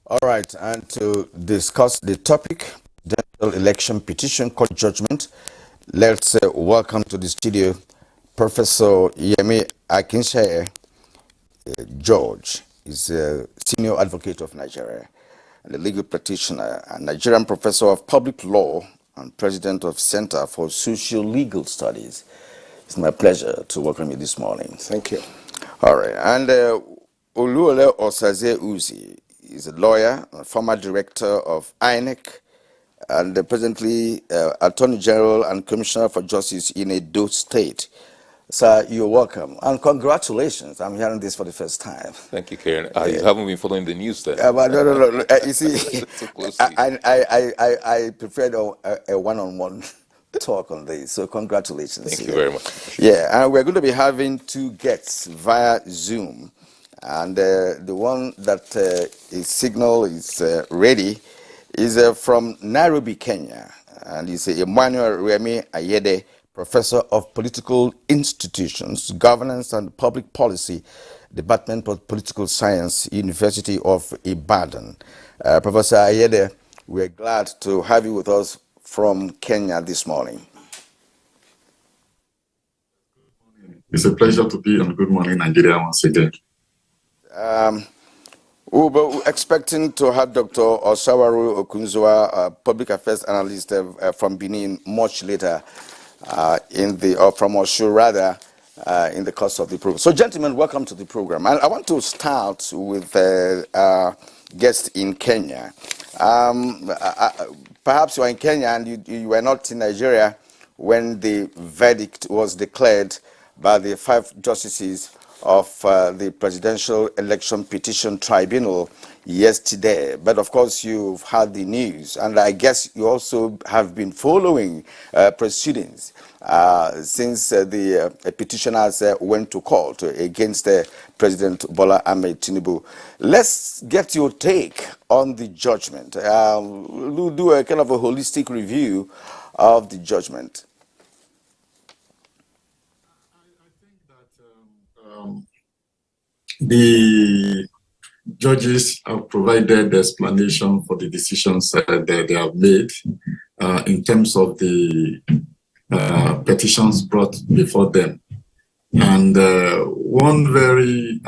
All right, and to discuss the topic, general election petition court judgment, let's welcome to the studio Professor Yemi Akinshaye George. Is a senior advocate of Nigeria and a legal practitioner, a Nigerian professor of public law and president of Center for Social Legal Studies. It's my pleasure to welcome you this morning. Thank you. All right, and Oluole Osaze Uzi is a lawyer, a former director of INEC, and presently Attorney General and Commissioner for Justice in Edo State. Sir, you're welcome, and congratulations. I'm hearing this for the first time. Thank you, Karen. You haven't been following the news then. But no. You see, Too closely. I preferred a one-on-one talk on this. So congratulations. Thank you very much. Yeah, and we're going to be having two guests via Zoom. And the one that is signal is ready is from Nairobi, Kenya. And he's Emmanuel Remi Ayede, Professor of Political Institutions, Governance and Public Policy, Department of Political Science, University of Ibadan. Professor Ayede, we're glad to have you with us from Kenya this morning. It's a pleasure to be on Good Morning Nigeria once again. We were expecting to have Dr. Osawaru Okunzua, public affairs analyst from Benin, much later from Oshu rather, in the course of the program. So, gentlemen, welcome to the program. And I want to start with our guest in Kenya. Perhaps you are in Kenya and you were not in Nigeria when the verdict was declared by the 5 justices of the Presidential Election Petition Tribunal yesterday. But of course, you've had the news, and I guess you also have been following proceedings since the petitioners went to court against President Bola Ahmed Tinubu. Let's get your take on the judgment. We'll do a kind of a holistic review of the judgment. The judges have provided the explanation for the decisions that they have made in terms of the petitions brought before them. And one very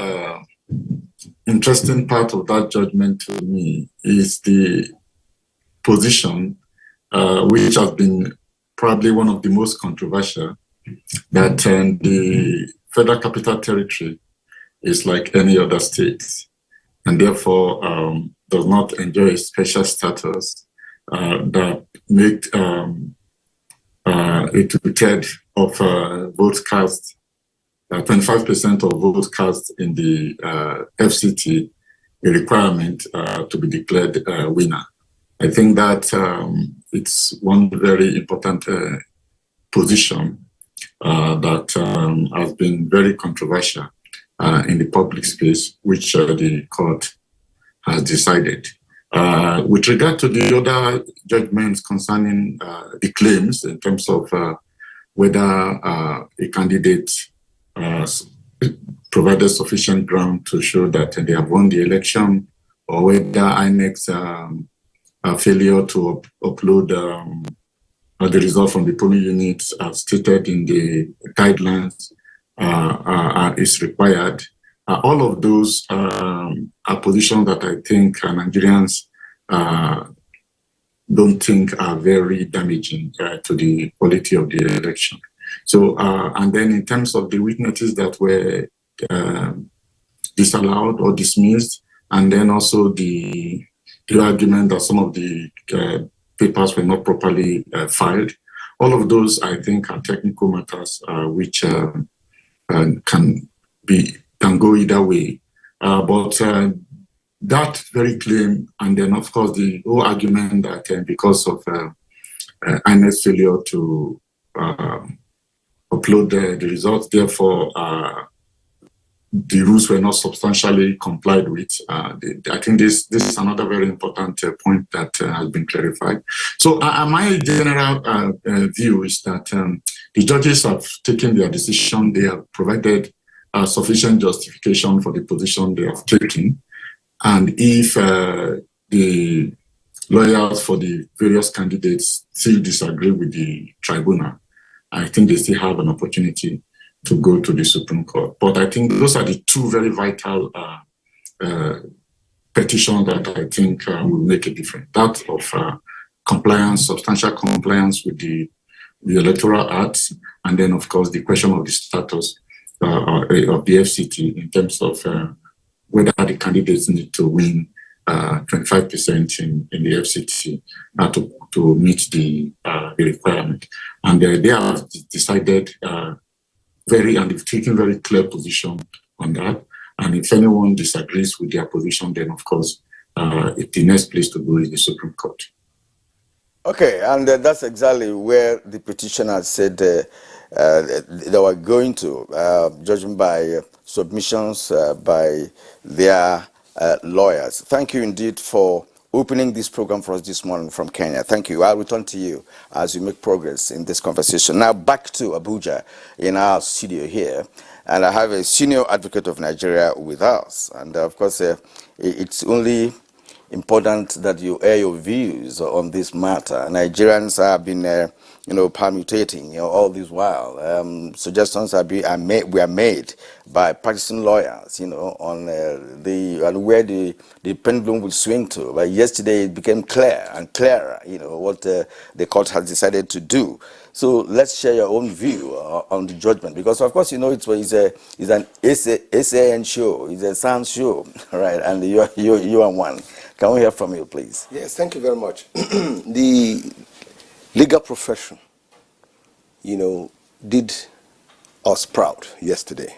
interesting part of that judgment to me is the position, which has been probably one of the most controversial, that the Federal Capital Territory is like any other state, and therefore does not enjoy a special status that make it a of votes cast, 25% of votes cast in the FCT, a requirement to be declared winner. I think that it's one very important position that has been very controversial in the public space, which the court has decided. With regard to the other judgments concerning the claims in terms of whether a candidate provided sufficient ground to show that they have won the election, or whether INEC's failure to upload the result from the polling units as stated in the guidelines is required. All of those are positions that I think Nigerians don't think are very damaging to the quality of the election. So, and then in terms of the witnesses that were disallowed or dismissed, and then also the argument that some of the papers were not properly filed, all of those I think are technical matters which can go either way. But that very claim, and then of course the whole argument that because of INEC's failure to upload the results, therefore the rules were not substantially complied with. I think this is another very important point that has been clarified. So my general view is that the judges have taken their decision. They have provided sufficient justification for the position they have taken. And if the lawyers for the various candidates still disagree with the tribunal, I think they still have an opportunity to go to the Supreme Court. But I think those are the two very vital petitions that I think will make a difference. That of compliance, substantial compliance with the Electoral Act, and then, of course, the question of the status of the FCT in terms of whether the candidates need to win 25% in the FCT to meet the requirement. And they have decided and they've taken very clear position on that. And if anyone disagrees with their position, then, of course, the next place to go is the Supreme Court. Okay, and that's exactly where the petitioner said they were going to, judging by submissions by their lawyers. Thank you indeed for opening this program for us this morning from Kenya. Thank you. I'll return to you as we make progress in this conversation. Now back to Abuja in our studio here, and I have a senior advocate of Nigeria with us. And of course, it's only important that you air your views on this matter. Nigerians have been, permutating, all this while. Suggestions were made by practicing lawyers, on where the pendulum will swing to. But yesterday it became clear and clearer, what the court has decided to do. So let's share your own view on the judgment, because of course it's an SAN show, it's a sound show, right? And you are one. Can we hear from you, please? Yes, thank you very much. The legal profession, did us proud yesterday.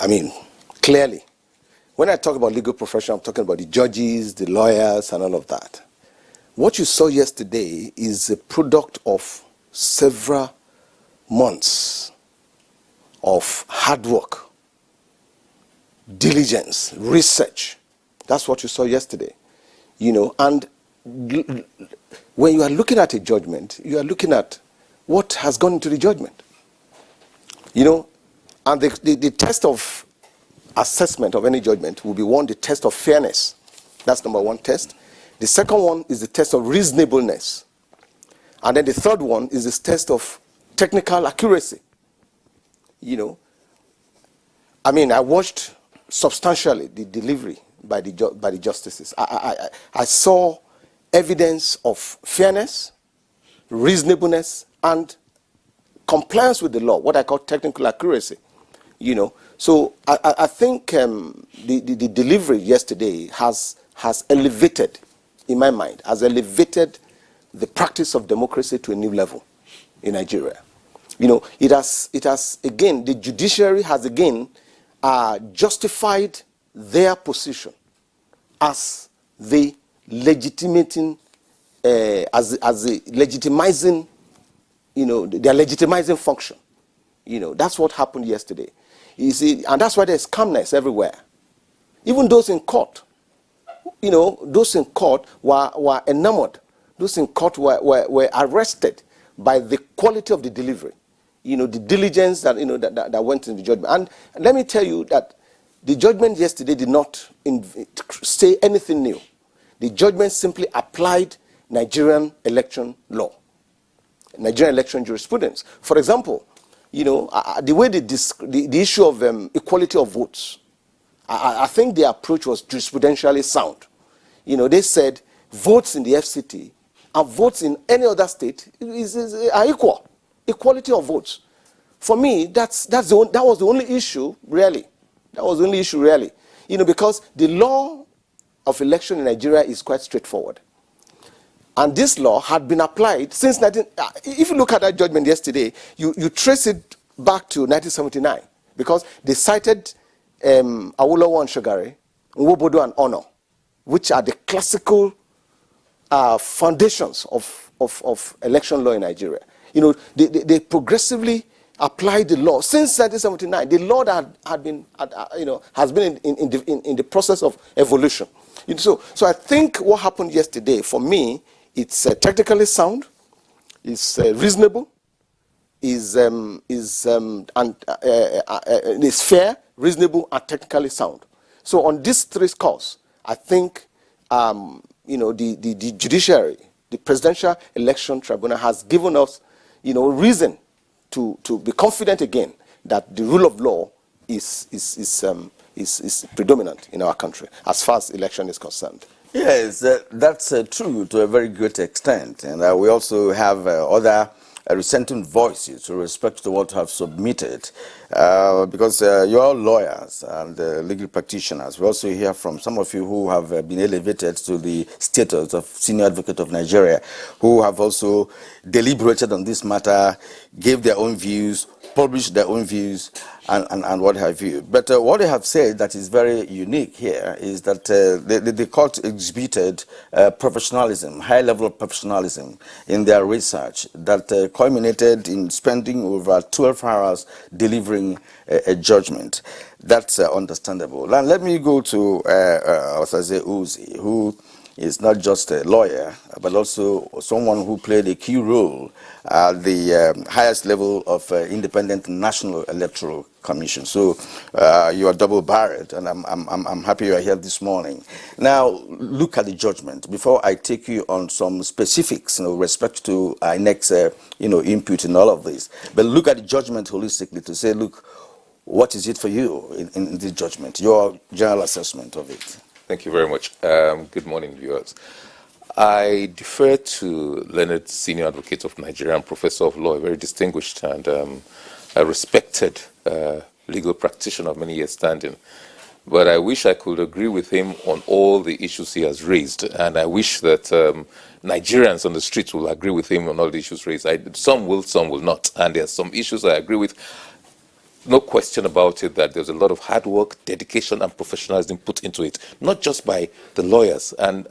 I mean, clearly, when I talk about legal profession, I'm talking about the judges, the lawyers, and all of that. What you saw yesterday is a product of several months of hard work, diligence, research. That's what you saw yesterday, and when you are looking at a judgment, you are looking at what has gone into the judgment, and the test of assessment of any judgment will be the test of fairness. That's number one test. The second one is the test of reasonableness. And then the third one is the test of technical accuracy. I watched substantially the delivery by the justices. I saw evidence of fairness, reasonableness, and compliance with the law, what I call technical accuracy. So I think the delivery yesterday has elevated, in my mind, the practice of democracy to a new level in Nigeria. It has again, the judiciary has again justified their position as the legitimizing, their legitimizing function. That's what happened yesterday. You see, and that's why there's calmness everywhere. Even those in court, those in court were enamored. Those in court were arrested by the quality of the delivery, the diligence that went in the judgment. And let me tell you that the judgment yesterday did not say anything new. The judgment simply applied Nigerian election law, Nigerian election jurisprudence. For example, the way the issue of equality of votes, I think the approach was jurisprudentially sound. They said votes in the FCT and votes in any other state are equal, equality of votes. For me, that was the only issue, really. That was the only issue, really. Because the law of election in Nigeria is quite straightforward. And this law had been applied since if you look at that judgment yesterday, you trace it back to 1979, because they cited Awolowo and Shogare, Nwobodo and Ono, which are the classical foundations of election law in Nigeria. They progressively applied the law since 1979. The law that has been in the process of evolution. So I think what happened yesterday, for me, it's technically sound, it's reasonable, is fair, reasonable, and technically sound. So on these three scores, I think the judiciary, the Presidential Election Tribunal has given us, reason to be confident again that the rule of law is predominant in our country as far as election is concerned. Yes, that's true to a very great extent. And we also have other resenting voices with respect to what have submitted. Because you're all lawyers and legal practitioners. We also hear from some of you who have been elevated to the status of Senior Advocate of Nigeria, who have also deliberated on this matter, gave their own views, published their own views, and what have you. But what they have said that is very unique here is that the court exhibited professionalism, high level of professionalism in their research that culminated in spending over 12 hours delivering a judgment. That's understandable. Now let me go to Osaze Uzi, who is not just a lawyer, but also someone who played a key role at the highest level of independent National Electoral Commission. So you are double-barreled, and I'm happy you are here this morning. Now, look at the judgment. Before I take you on some specifics, with respect to our next, input in all of this, but look at the judgment holistically to say, look, what is it for you in this judgment? Your general assessment of it. Thank you very much. Good morning, viewers. I defer to Leonard, Senior Advocate of Nigeria and Professor of Law, a very distinguished and a respected legal practitioner of many years standing. But I wish I could agree with him on all the issues he has raised, and I wish that Nigerians on the streets will agree with him on all the issues raised. Some will not, and there are some issues I agree with. No question about it that there's a lot of hard work, dedication, and professionalism put into it, not just by the lawyers. And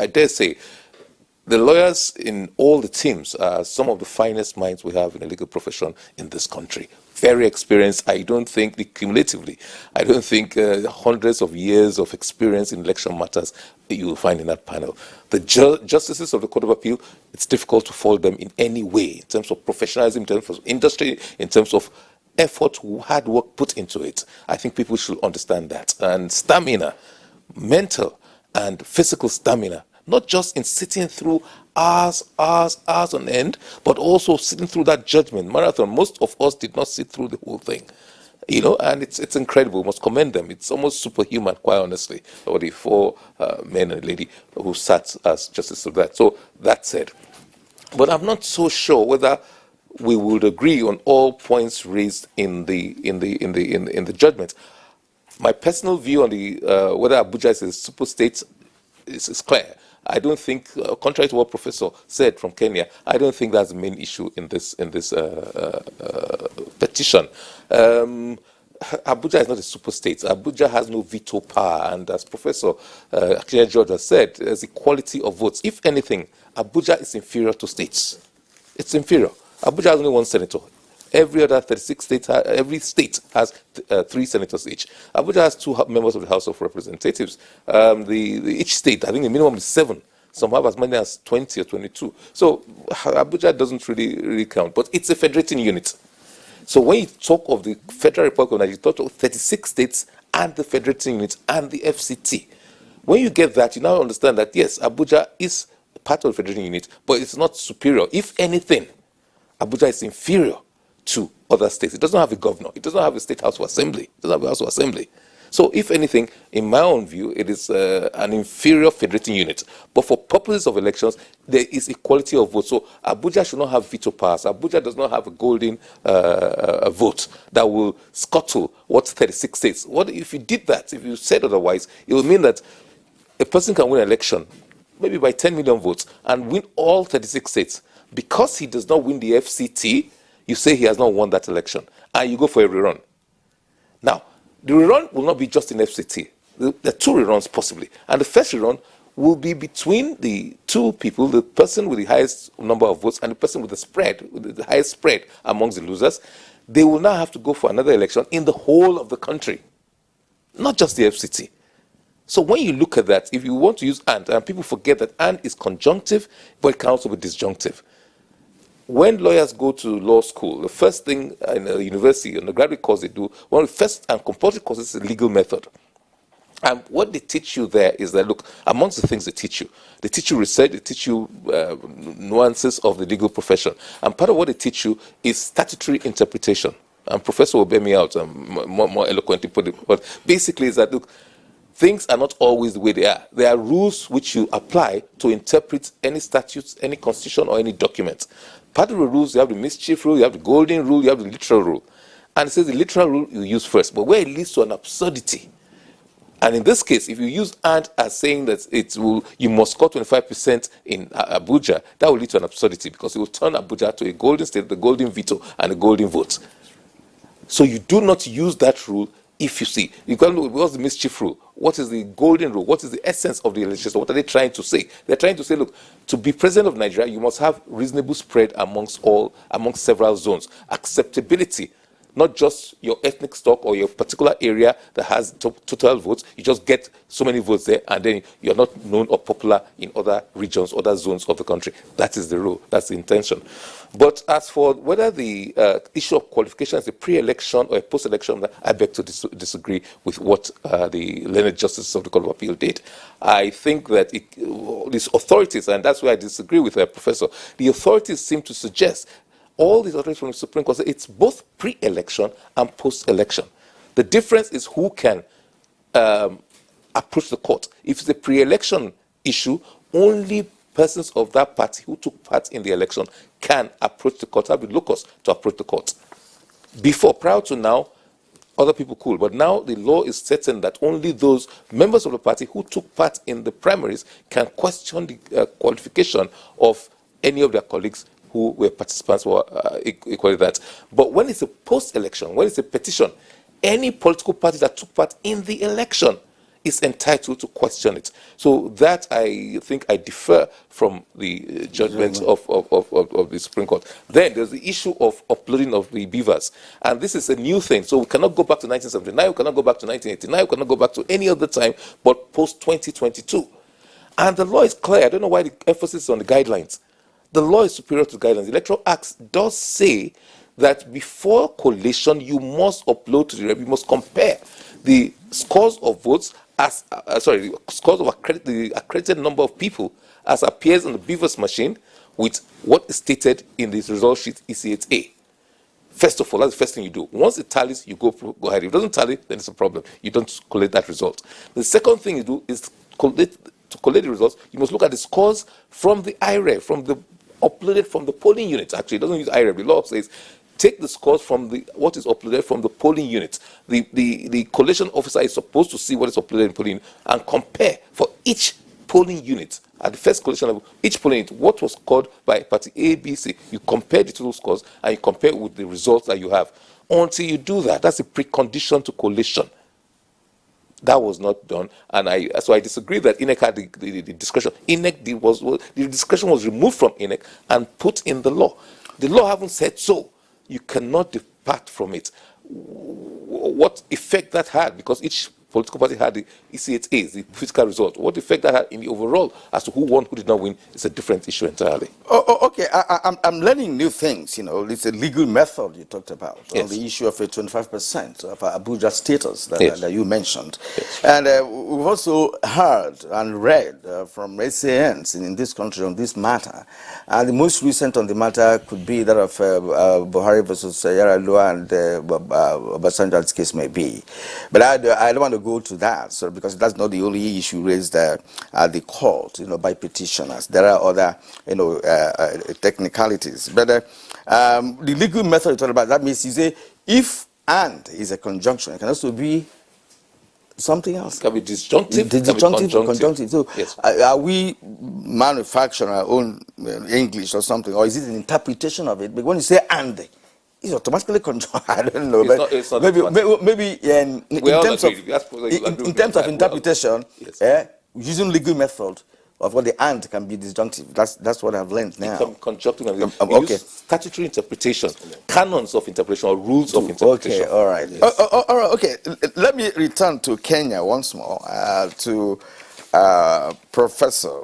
I dare say, the lawyers in all the teams are some of the finest minds we have in the legal profession in this country. Very experienced. I don't think, cumulatively, I don't think hundreds of years of experience in election matters that you will find in that panel. The justices of the Court of Appeal, it's difficult to fault them in any way, in terms of professionalism, in terms of industry, in terms of effort, hard work put into it. I think people should understand that. And stamina, mental and physical stamina, not just in sitting through hours on end, but also sitting through that judgment marathon. Most of us did not sit through the whole thing, and it's incredible. We must commend them. It's almost superhuman, quite honestly, for the four men and a lady who sat as justice of that. So that said, but I'm not so sure whether we would agree on all points raised in the judgment. My personal view on the whether Abuja is a super state is clear. I don't think, contrary to what Professor said from Kenya, I don't think that's the main issue in this petition. Abuja is not a super state. Abuja has no veto power, and as Professor George has said, there's equality of votes. If anything, Abuja is inferior to states. It's inferior. Abuja has only one senator. Every other 36 states, every state has 3 senators each. Abuja has 2 members of the House of Representatives. Each state, I think the minimum is 7. Some have as many as 20 or 22. So Abuja doesn't really count, but it's a federating unit. So when you talk of the Federal Republic of Nigeria, you talk of 36 states and the federating unit and the FCT. When you get that, you now understand that, yes, Abuja is part of the federating unit, but it's not superior. If anything, Abuja is inferior to other states. It doesn't have a governor. It doesn't have a state house of assembly. It doesn't have a house of assembly. So if anything, in my own view, it is an inferior federating unit. But for purposes of elections, there is equality of votes. So Abuja should not have veto powers. Abuja does not have a golden vote that will scuttle what 36 states. What if you did that? If you said otherwise, it would mean that a person can win an election, maybe by 10 million votes, and win all 36 states. Because he does not win the FCT, you say he has not won that election, and you go for a rerun. Now, the rerun will not be just in FCT. There are 2 reruns possibly, and the first rerun will be between the 2 people, the person with the highest number of votes and the person with the spread, with the highest spread amongst the losers. They will now have to go for another election in the whole of the country, not just the FCT. So when you look at that, if you want to use and people forget that and is conjunctive, but it can also be disjunctive. When lawyers go to law school, the first thing in a university, in the graduate course they do, one of the first and compulsory courses is a legal method. And what they teach you there is that, look, amongst the things they teach you research, they teach you nuances of the legal profession. And part of what they teach you is statutory interpretation. And Professor will bear me out, more eloquently put it. But basically is that, look, things are not always the way they are. There are rules which you apply to interpret any statutes, any constitution, or any document. Part of the rules, you have the mischief rule, you have the golden rule, you have the literal rule. And it says the literal rule you use first, but where it leads to an absurdity. And in this case, if you use "and" as saying that you must score 25% in Abuja, that will lead to an absurdity, because it will turn Abuja to a golden state, the golden veto, and a golden vote. So you do not use that rule. If you see, you can look, what's the mischief rule? What is the golden rule? What is the essence of the legislation? What are they trying to say? They're trying to say, look, to be president of Nigeria, you must have reasonable spread amongst several zones. Acceptability, not just your ethnic stock or your particular area that has total votes. You just get so many votes there, and then you're not known or popular in other regions, other zones of the country. That is the rule. That's the intention. But as for whether the issue of qualification is a pre-election or a post-election, I beg to disagree with what the learned justices of the Court of Appeal did. I think that these authorities, and that's why I disagree with Professor, the authorities seem to suggest, all these authorities from the Supreme Court, it's both pre-election and post-election. The difference is who can approach the court. If it's a pre-election issue, only persons of that party who took part in the election can approach the court, have the locus to approach the court. Prior to now, other people could, but now the law is certain that only those members of the party who took part in the primaries can question the qualification of any of their colleagues who were participants or equally that. But when it's a post-election, when it's a petition, any political party that took part in the election is entitled to question it. So that, I think, I differ from the judgment of the Supreme Court. Then there's the issue of uploading of the beavers. And this is a new thing. So we cannot go back to 1979, we cannot go back to 1989, we cannot go back to any other time but post-2022. And the law is clear. I don't know why the emphasis is on the guidelines. The law is superior to guidelines. The Electoral Act does say that before collation, you must upload to the rep, you must compare the scores of votes the scores of the accredited number of people as appears on the beavers machine with what is stated in this result sheet EC8A. First of all, that's the first thing you do. Once it tallies, you go ahead. If it doesn't tally, then it's a problem. You don't collect that result. The second thing you do is to collect the results, you must look at the scores from the IREV, uploaded from the polling unit. Actually, it doesn't use IREV. The law says take the scores from what is uploaded from the polling unit. The collation officer is supposed to see what is uploaded in polling unit and compare for each polling unit. At the first collation level, each polling unit, what was scored by party A, B, C. You compare the total scores and you compare with the results that you have. Until you do that, that's a precondition to collation. That was not done, and so I disagree that INEC had the discretion. The discretion was removed from INEC and put in the law. The law haven't said so. You cannot depart from it. What effect that had, because each political party had the EC8A, the physical result. What effect that had in the overall as to who won, who did not win, is a different issue entirely. Okay. I'm learning new things. You know, it's a legal method you talked about. Yes. On the issue of a 25% of Abuja status that you mentioned. Yes. And we've also heard and read from SANs in this country on this matter. And the most recent on the matter could be that of Buhari versus Yar'Adua and Obasanjo's case may be. But I don't want to go to that, because that's not the only issue raised at the court, by petitioners. There are other, technicalities. But the legal method you talk about, that means you say if and is a conjunction, it can also be something else. It can be disjunctive. Conjunctive. So yes. Are we manufacturing our own English or something, or is it an interpretation of it? But when you say and, it's automatically conjunct. I don't know, it's not maybe in terms of interpretation, yes. Using legal method of what the and can be disjunctive. That's what I've learned now. Conjunctive. Okay. Use statutory interpretation, canons of interpretation, or rules of interpretation. Okay, all right. Yes. All right. Okay. Let me return to Kenya once more to Professor,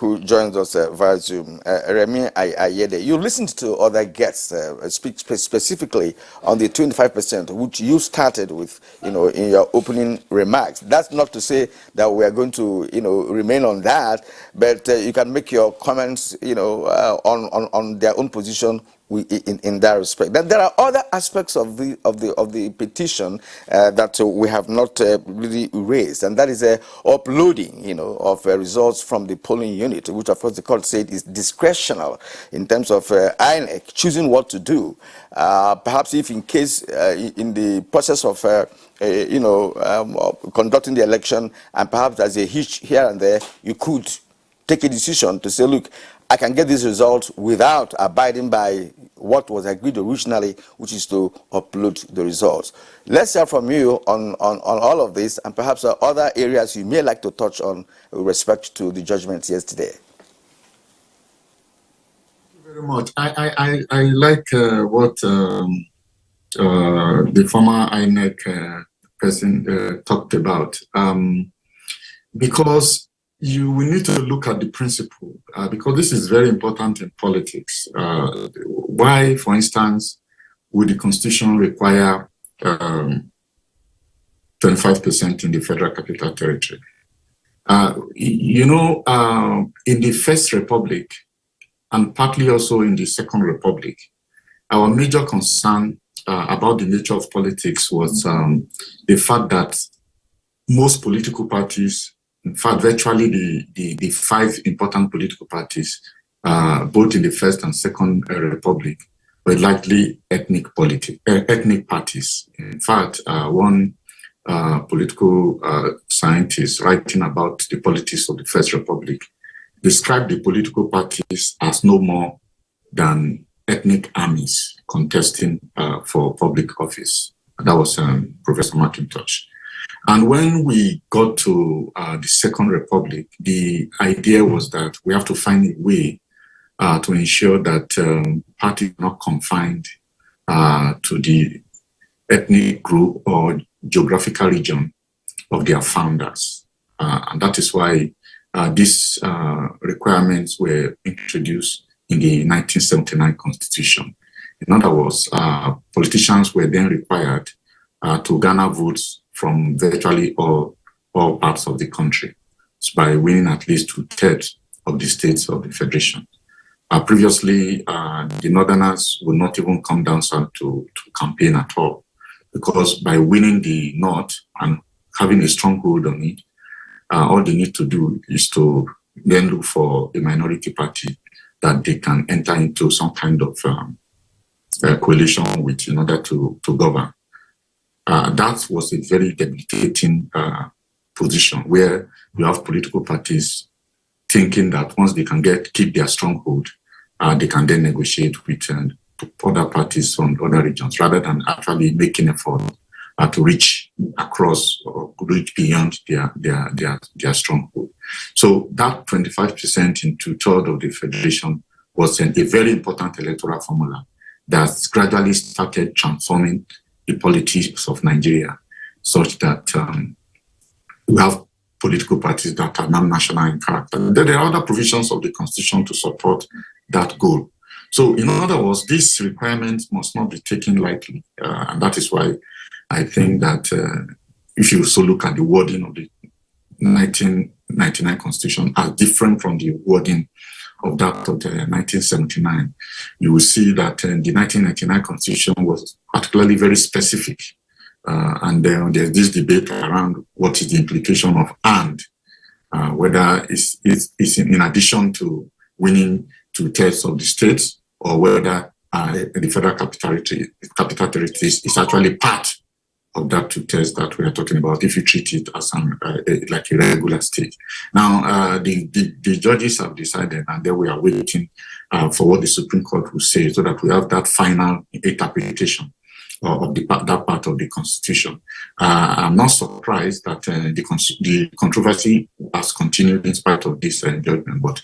who joins us via Zoom. Remy Ayede, you listened to other guests speak specifically on the 25%, which you started with, in your opening remarks. That's not to say that we are going to, remain on that, but you can make your comments, on their own position in that respect. That there are other aspects of the petition that we have not really raised, and that is uploading, of results from the polling unit, which of course the court said is discretional in terms of INEC choosing what to do. Perhaps if in case in the process of conducting the election, and perhaps there's a hitch here and there, you could take a decision to say, look, I can get these results without abiding by what was agreed originally, which is to upload the results. Let's hear from you on all of this, and perhaps other areas you may like to touch on with respect to the judgment yesterday. Thank you very much. I like what the former INEC person talked about, because we need to look at the principle, because this is very important in politics. Why, for instance, would the Constitution require 25% in the Federal Capital Territory? In the First Republic, and partly also in the Second Republic, our major concern about the nature of politics was the fact that most political parties, in fact, virtually the five important political parties, both in the First and Second Republic, were likely ethnic parties. In fact, one political scientist writing about the politics of the First Republic described the political parties as no more than ethnic armies contesting for public office. That was Professor McIntosh. And when we got to the Second Republic, the idea was that we have to find a way to ensure that parties are not confined to the ethnic group or geographical region of their founders. And that is why these requirements were introduced in the 1979 Constitution. In other words, politicians were then required to garner votes from virtually all parts of the country by winning at least 2/3 of the states of the Federation. Previously, the Northerners would not even come down south to campaign at all, because by winning the North and having a stronghold on it, all they need to do is to then look for a minority party that they can enter into some kind of coalition with in order to govern. That was a very debilitating position, where you have political parties thinking that once they can keep their stronghold, they can then negotiate with other parties from other regions, rather than actually making effort to reach across or reach beyond their stronghold. So that 25% in 2/3 of the Federation was a very important electoral formula that gradually started transforming the politics of Nigeria, such that we have political parties that are non-national in character. There are other provisions of the Constitution to support that goal. So in other words, these requirements must not be taken lightly. And that is why I think that if you also look at the wording of the 1999 Constitution as different from the wording of that of the 1979, you will see that the 1999 Constitution was particularly very specific. And then there's this debate around what is the implication of "and," whether it's in addition to winning 2/3 of the states, or whether the Federal Capital Territory is actually part of that 2/3 that we are talking about, if you treat it as like a regular state. Now, the judges have decided, and then we are waiting for what the Supreme Court will say, so that we have that final interpretation of that part of the Constitution. I'm not surprised that the controversy has continued in spite of this judgment, but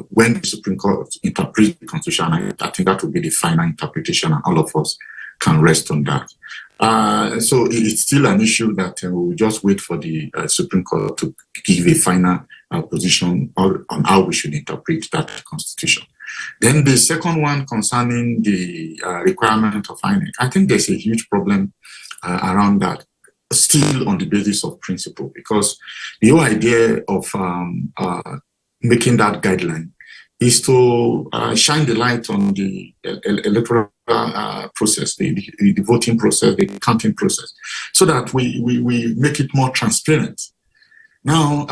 when the Supreme Court interprets the Constitution, I think that will be the final interpretation, and all of us can rest on that. So it's still an issue that we'll just wait for the Supreme Court to give a final position on how we should interpret that constitution. Then the second one concerning the requirement of INEC, I think there's a huge problem around that, still on the basis of principle, because the whole idea of making that guideline is to shine the light on the electoral process, the voting process, the counting process, so that we make it more transparent. Now,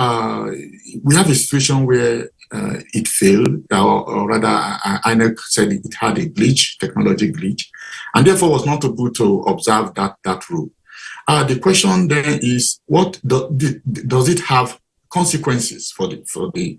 we have a situation where it failed, or rather, INEC said it had a glitch, technology glitch, and therefore was not able to observe that rule. The question then is, what does it have consequences for the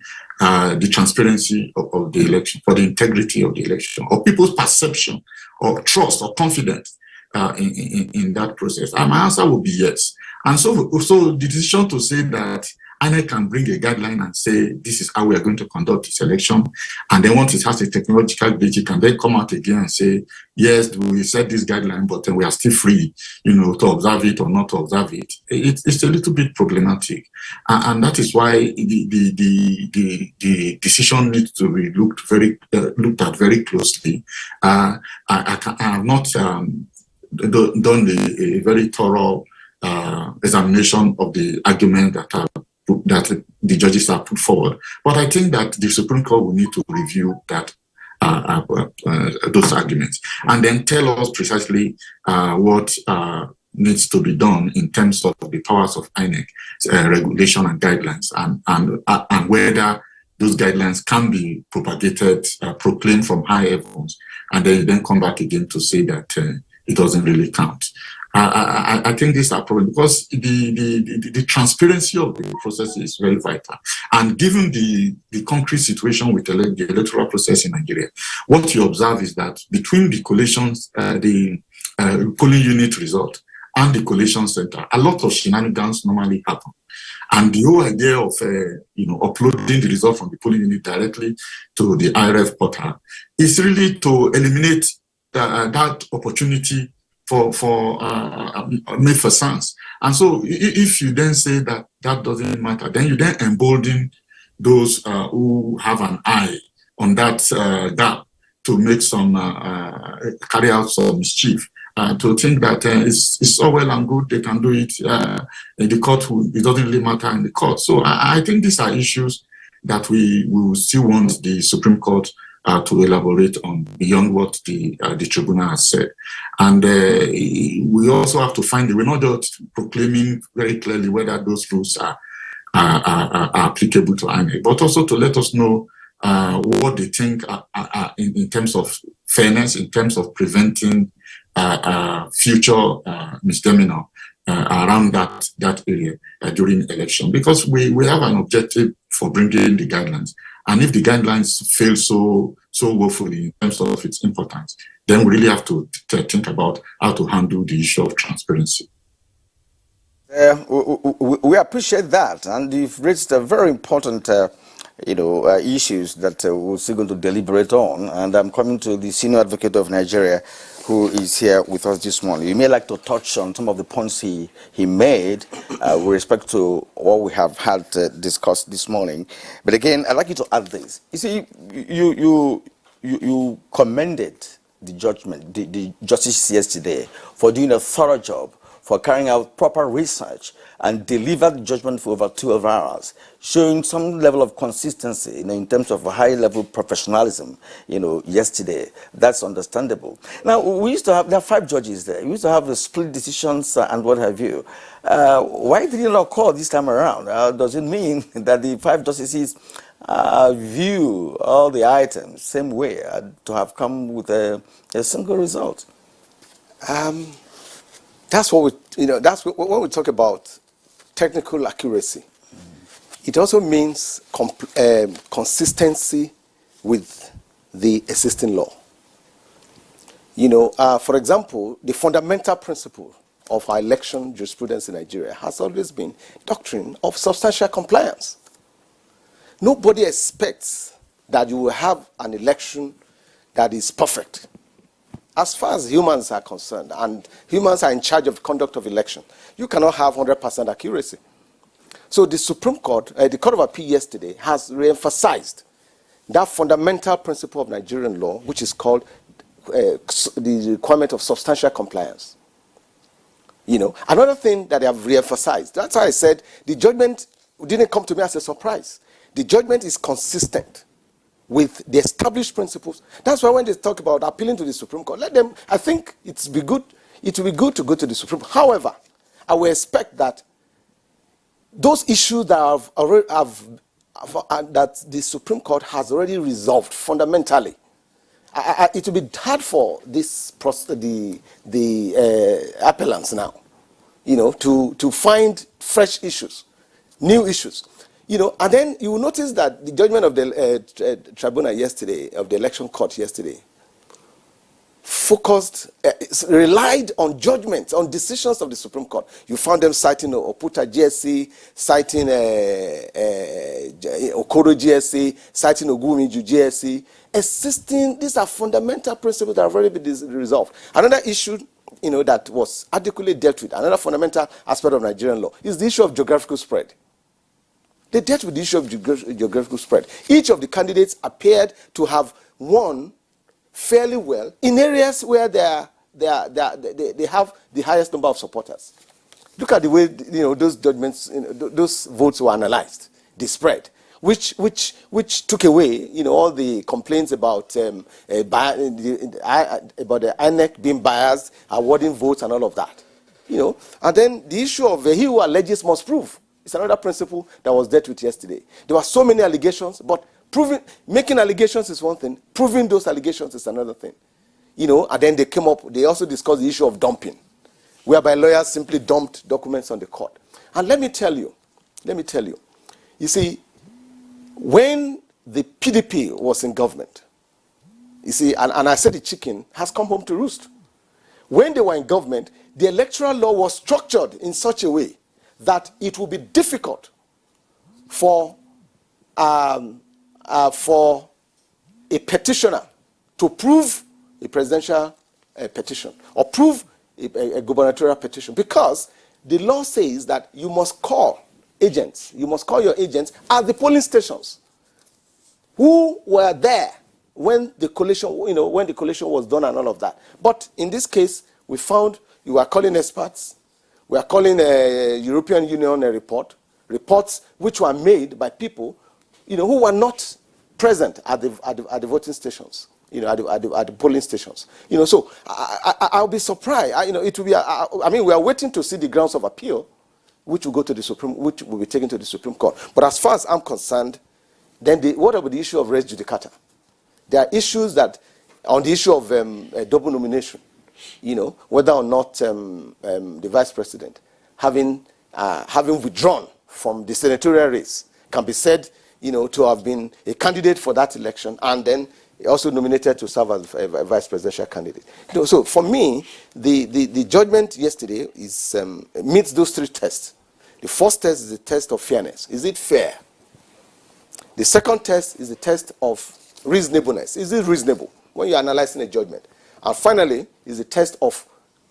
transparency of the election, for the integrity of the election, or people's perception or trust or confidence in that process? And my answer would be yes. And so the decision to say that INEC can bring a guideline and say, this is how we are going to conduct this election, and then once it has a technological glitch, it can then come out again and say, yes, we set this guideline, but we are still free, to observe it or not to observe it. It's a little bit problematic, and that is why the decision needs to be looked at very closely. I have not done a very thorough examination of the argument that the judges have put forward. But I think that the Supreme Court will need to review those arguments and then tell us precisely what needs to be done in terms of the powers of INEC, regulation and guidelines, and whether those guidelines can be propagated, proclaimed from high heavens, and then come back again to say that it doesn't really count. I think these are problems because the transparency of the process is very vital. And given the concrete situation with the electoral process in Nigeria, what you observe is that between the collations, the polling unit result and the collation center, a lot of shenanigans normally happen. And the whole idea of uploading the result from the polling unit directly to the IRF portal is really to eliminate that opportunity for sense. And so if you then say that doesn't matter, then you then embolden those who have an eye on that gap to make some, carry out some mischief, to think that it's all well and good, they can do it in the court, it doesn't really matter in the court. So I think these are issues that we will still want the Supreme Court to elaborate on beyond what the tribunal has said. And we also have to find, we're not just proclaiming very clearly whether those rules are applicable to INEC, but also to let us know what they think in terms of fairness, in terms of preventing future misdemeanor around that area during election. Because we have an objective for bringing the guidelines. And if the guidelines fail so woefully in terms of its importance, then we really have to think about how to handle the issue of transparency. We appreciate that, and you've raised a very important issues that we're still going to deliberate on. And I'm coming to the senior advocate of Nigeria, who is here with us this morning. You may like to touch on some of the points he made with respect to what we have had discussed this morning. But again, I'd like you to add this. You see, you commended the judgment, the justices yesterday for doing a thorough job, for carrying out proper research and delivered judgment for over 12 hours, showing some level of consistency, in terms of high-level professionalism, yesterday. That's understandable. Now, there are 5 judges there. We used to have the split decisions and what have you. Why did it not call this time around? Does it mean that the 5 justices view all the items same way to have come with a single result? That's what that's when we talk about technical accuracy. It also means consistency with the existing law. For example, the fundamental principle of our election jurisprudence in Nigeria has always been doctrine of substantial compliance. Nobody expects that you will have an election that is perfect. As far as humans are concerned, and humans are in charge of the conduct of election, you cannot have 100% accuracy. So the Supreme Court, the Court of Appeal yesterday, has re-emphasized that fundamental principle of Nigerian law, which is called the requirement of substantial compliance. Another thing that they have re-emphasized, that's why I said the judgment didn't come to me as a surprise. The judgment is consistent with the established principles. That's why when they talk about appealing to the Supreme Court, I think it will be good to go to the Supreme Court. However, I will expect that those issues that that the Supreme Court has already resolved fundamentally, it will be hard for the appellants now, to find fresh issues, new issues. And then you will notice that the judgment of the tribunal yesterday, of the election court yesterday, relied on judgments, on decisions of the Supreme Court. You found them citing Oputa GSC, citing Okoro GSC, citing Ogumiju GSC, these are fundamental principles that have already been resolved. Another issue, that was adequately dealt with, another fundamental aspect of Nigerian law, is the issue of geographical spread. They dealt with the issue of geographical spread. Each of the candidates appeared to have won fairly well in areas where they have the highest number of supporters. Look at the way those judgments, those votes were analyzed, the spread, which took away all the complaints about the INEC being biased, awarding votes, and all of that. And then the issue of he who alleges must prove. It's another principle that was dealt with yesterday. There were so many allegations, but making allegations is one thing, proving those allegations is another thing. And then they also discussed the issue of dumping, whereby lawyers simply dumped documents on the court. And let me tell you, you see, when the PDP was in government, you see, and I said the chicken has come home to roost. When they were in government, the electoral law was structured in such a way that it will be difficult for a petitioner to prove a presidential petition or prove a gubernatorial petition, because the law says that you must call agents, you must call your agents at the polling stations who were there when the collation, when the collation was done and all of that. But in this case, we found you are calling experts. We are calling a European Union reports which were made by people, who were not present at the voting stations, at the polling stations. So I'll be surprised. It will be. We are waiting to see the grounds of appeal, which will be taken to the Supreme Court. But as far as I'm concerned, then what about the issue of res judicata? There are issues that on the issue of double nomination. Whether or not the vice president, having withdrawn from the senatorial race, can be said, to have been a candidate for that election, and then also nominated to serve as a vice presidential candidate. So for me, the judgment yesterday meets those three tests. The first test is the test of fairness. Is it fair? The second test is the test of reasonableness. Is it reasonable when you're analyzing a judgment? And finally, is the test of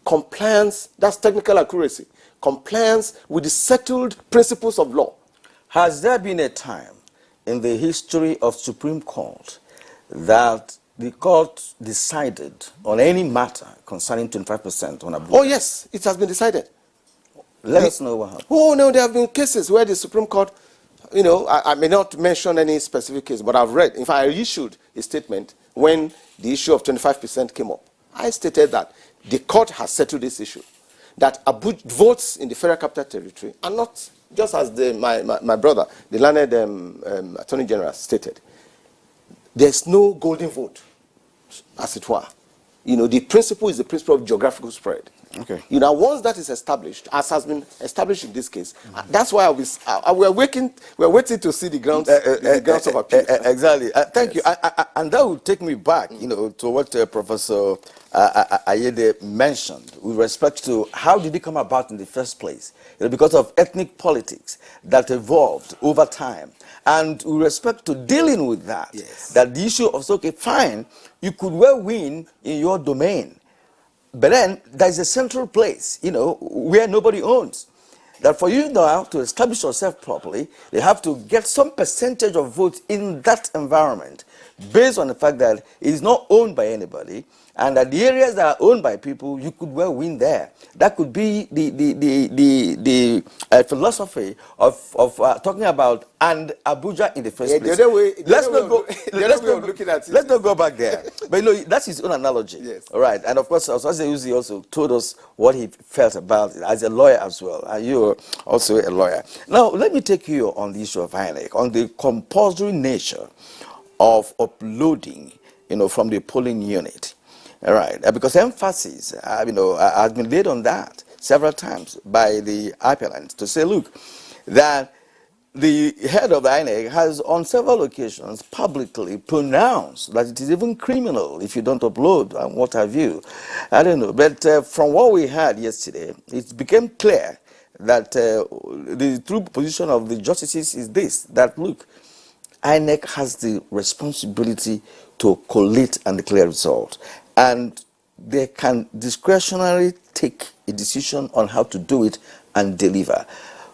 compliance, that's technical accuracy, compliance with the settled principles of law. Has there been a time in the history of Supreme Court that the court decided on any matter concerning 25% on Abuja? Oh, yes, it has been decided. Let us know what happened. Oh, no, there have been cases where the Supreme Court, I may not mention any specific case, but I've read, in fact, I issued a statement when the issue of 25% came up. I stated that the court has settled this issue, that Abuja votes in the Federal Capital Territory are not, just as my brother, the learned Attorney General, stated, there's no golden vote, as it were. The principle is the principle of geographical spread. Okay. Once that is established, as has been established in this case, that's why we're waiting to see the grounds of appeal. Exactly. Thank you. And that will take me back, to what Professor Ayede mentioned with respect to how did it come about in the first place? Because of ethnic politics that evolved over time. And with respect to dealing with that, yes, that the issue of, okay, fine, you could well win in your domain, but then there's a central place, where nobody owns. that for you now to establish yourself properly, they have to get some percentage of votes in that environment based on the fact that it is not owned by anybody, and that the areas that are owned by people, you could well win there. That could be the philosophy of talking about and Abuja in the first place. Let's not go back there. But that's his own analogy. Yes. All right. And of course, Osase also told us what he felt about it as a lawyer as well. And you're also a lawyer. Now, let me take you on the issue of INEC, on the compulsory nature of uploading, from the polling unit. All right, because emphasis, has been laid on that several times by the appellant to say, look, that the head of the INEC has on several occasions publicly pronounced that it is even criminal if you don't upload and what have you. I don't know, but from what we heard yesterday, it became clear that the true position of the justices is this, that look, INEC has the responsibility to collate and declare results, and they can discretionarily take a decision on how to do it and deliver.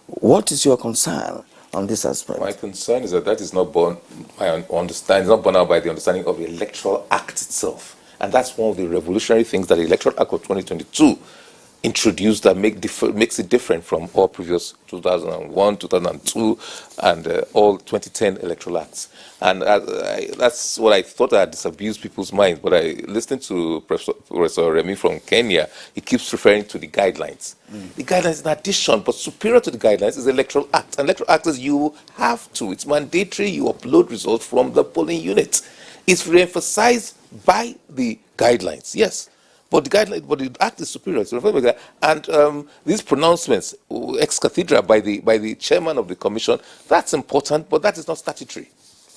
What is your concern on this aspect? My concern is that is not born, my understanding, not borne out by the understanding of the Electoral Act itself. And that's one of the revolutionary things that the Electoral Act of 2022 introduced that makes it different from all previous 2001, 2002, and all 2010 electoral acts. And that's what I thought I had disabused people's minds. But I listened to Professor Remy from Kenya. He keeps referring to the guidelines. The guidelines, in addition, but superior to the guidelines, is the Electoral Act. And Electoral Act is you have to. It's mandatory. You upload results from the polling unit. It's re-emphasized by the guidelines. Yes. But the act is superior. And these pronouncements, ex cathedra by the chairman of the commission, that's important, but that is not statutory.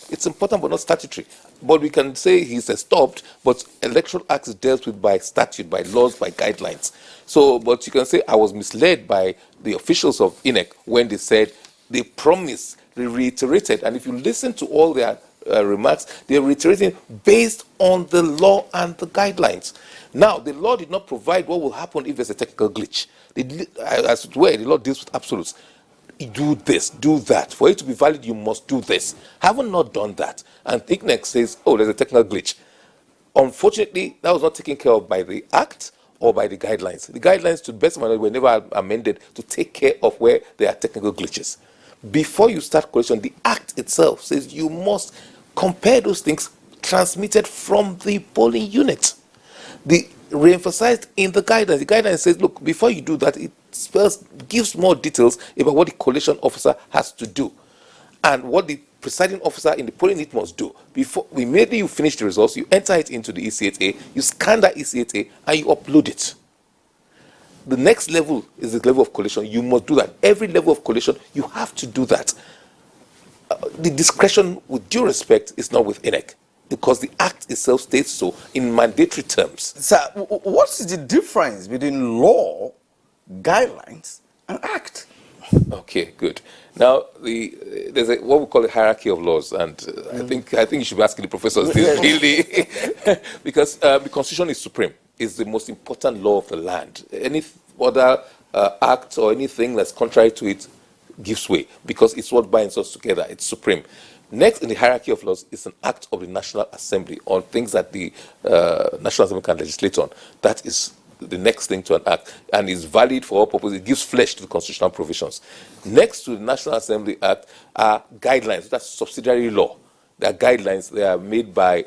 It's important, but not statutory. But we can say he's stopped, but electoral act is dealt with by statute, by laws, by guidelines. So, but you can say I was misled by the officials of INEC when they said they promised, they reiterated, and if you listen to all their remarks, they're reiterating based on the law and the guidelines. Now, the law did not provide what will happen if there's a technical glitch. As it were, the law deals with absolutes. Do this, do that. For it to be valid, you must do this. Having not done that, and INEC says, oh, there's a technical glitch. Unfortunately, that was not taken care of by the Act or by the guidelines. The guidelines, to the best of my knowledge, were never amended to take care of where there are technical glitches. Before you start collection, the Act itself says you must compare those things transmitted from the polling unit. The re-emphasized in the guidelines. The guidelines says, look, before you do that, it gives more details about what the collation officer has to do and what the presiding officer in the polling unit must do. Before immediately you finish the results, you enter it into the ECHA, you scan that ECHA, and you upload it. The next level is the level of collation. You must do that. Every level of collation, you have to do that. The discretion, with due respect, is not with INEC, because the Act itself states so in mandatory terms. Sir, what is the difference between law, guidelines, and Act? Okay, good. Now, there's what we call a hierarchy of laws, and I think you should be asking the professors this really, because the Constitution is supreme. It's the most important law of the land. Any other act or anything that's contrary to it gives way, because it's what binds us together. It's supreme. Next in the hierarchy of laws is an act of the National Assembly on things that the National Assembly can legislate on. That is the next thing to an act, and is valid for all purposes. It gives flesh to the constitutional provisions. Next to the National Assembly Act are guidelines. That's subsidiary law. They are guidelines. They are made by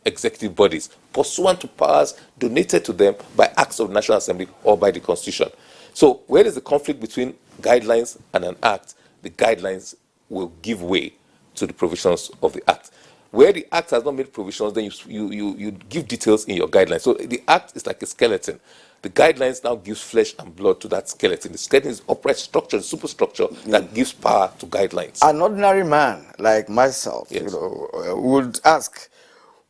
executive bodies, pursuant to powers donated to them by acts of the National Assembly or by the Constitution. So where there's a conflict between guidelines and an act, the guidelines will give way to the provisions of the Act. Where the Act has not made provisions, then you give details in your guidelines. So the Act is like a skeleton. The guidelines now gives flesh and blood to that skeleton. The skeleton is upright structure, the superstructure that gives power to guidelines. An ordinary man like myself, Yes. Would ask,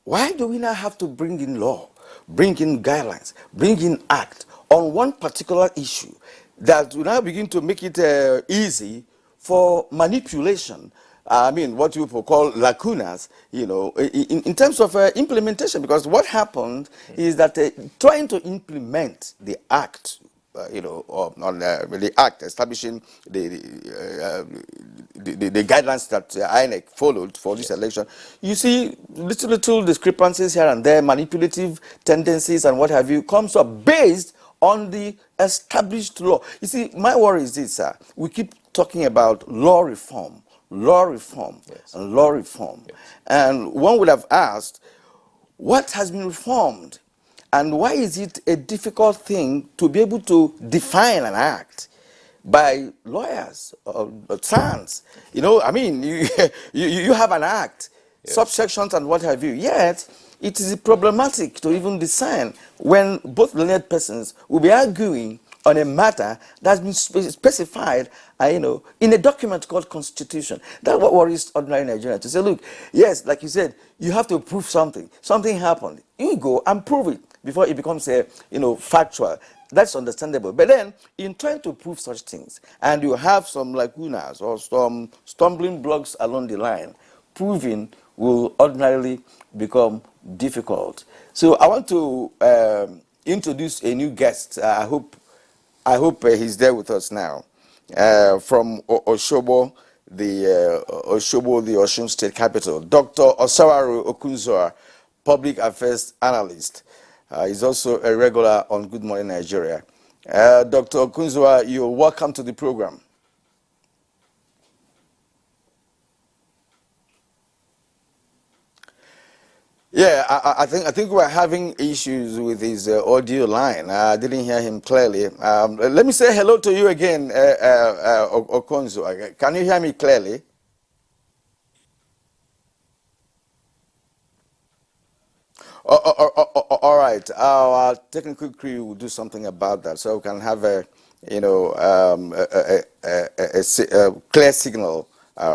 why do we now have to bring in law, bring in guidelines, bring in Act on one particular issue that will now begin to make it easy for manipulation? I mean, what you call lacunas, in terms of implementation, because what happened is that trying to implement the Act on the act establishing the guidelines that INEC followed for this election, you see little discrepancies here and there, manipulative tendencies and what have you, comes up based on the established law. You see, my worry is this, sir. We keep talking about law reform, and law reform. Yes. And one would have asked, what has been reformed? And why is it a difficult thing to be able to define an act by lawyers or science? I mean, you have an act, subsections and what have you, yet it is problematic to even discern when both learned persons will be arguing on a matter that's been specified, in a document called Constitution. That's what worries ordinary Nigerians. To say, look, yes, like you said, you have to prove something. Something happened. You go and prove it before it becomes factual. That's understandable. But then, in trying to prove such things, and you have some lacunas or some stumbling blocks along the line, proving will ordinarily become difficult. So I want to introduce a new guest. I hope he's there with us now. From Osogbo, the Osun State Capital, Dr. Osawaru Okunzoa, Public Affairs Analyst. He's also a regular on Good Morning Nigeria. Dr. Okunzoa, you're welcome to the program. Yeah, I think we're having issues with his audio line. I didn't hear him clearly. Let me say hello to you again, Okunzoa. Can you hear me clearly? All right. Our technical crew will do something about that, so we can have a clear signal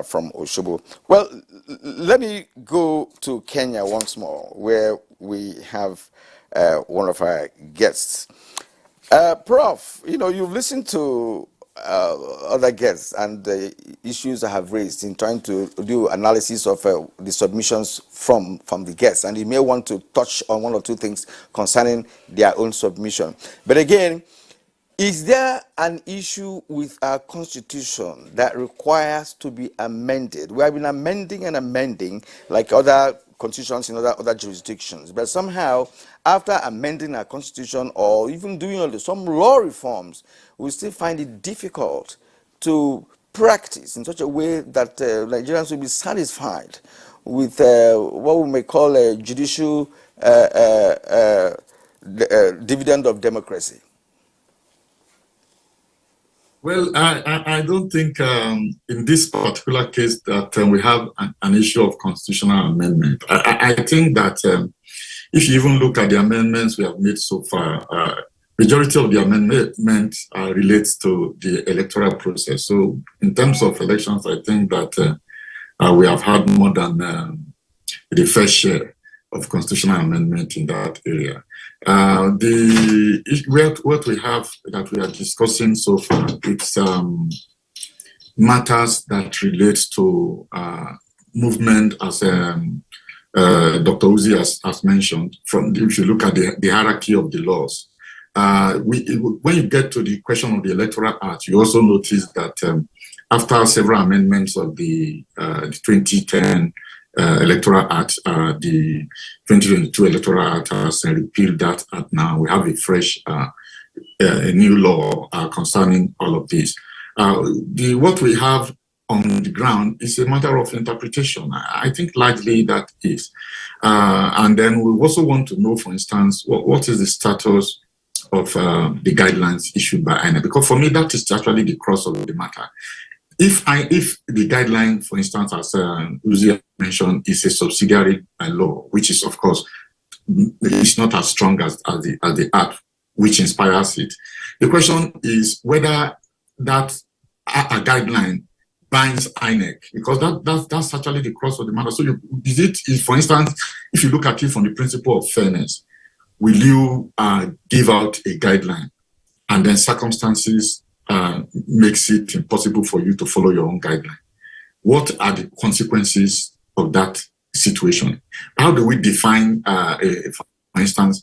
from Osogbo. Well, let me go to Kenya once more, where we have one of our guests. Prof, you've listened to other guests and the issues I have raised in trying to do analysis of the submissions from the guests, and you may want to touch on one or two things concerning their own submission. But again, is there an issue with our constitution that requires to be amended? We have been amending and amending like other constitutions in other jurisdictions, but somehow after amending our constitution or even doing some law reforms, we still find it difficult to practice in such a way that Nigerians will be satisfied with what we may call a judicial dividend of democracy. Well, I don't think in this particular case that we have an issue of constitutional amendment. I think that if you even look at the amendments we have made so far, majority of the amendments relates to the electoral process. So in terms of elections, I think that we have had more than the fair share of constitutional amendment in that area. What we have that we are discussing so far, it's matters that relate to movement, as Dr. Uzi has mentioned. If you look at the hierarchy of the laws, when you get to the question of the Electoral Act, you also notice that after several amendments of the 2010 Electoral Act, the 2022 Electoral Act has repealed that Act. Now we have a fresh, a new law concerning all of this. What we have on the ground is a matter of interpretation. I think largely that is. And then we also want to know, for instance, what is the status of the guidelines issued by INEC? Because for me, that is actually the crux of the matter. If the guideline, for instance, as Uzi mentioned, is a subsidiary law, which is, of course, it's not as strong as the act which inspires it. The question is whether that a guideline binds INEC, because that's actually the crux of the matter. So for instance, if you look at it from the principle of fairness, will you give out a guideline and then circumstances makes it impossible for you to follow your own guideline? What are the consequences of that situation? How do we define a instance,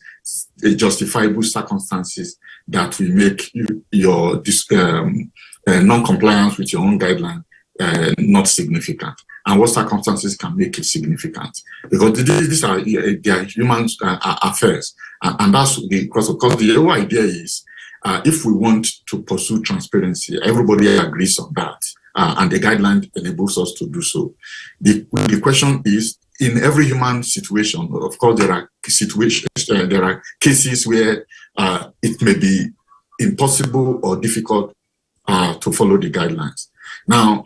justifiable circumstances that will make your non-compliance with your own guideline not significant, and what circumstances can make it significant, because these are they are human affairs, and that's because the whole idea is if we want to pursue transparency, everybody agrees on that, and the guideline enables us to do so. The question is, in every human situation, of course, there are situations, there are cases where it may be impossible or difficult to follow the guidelines. Now,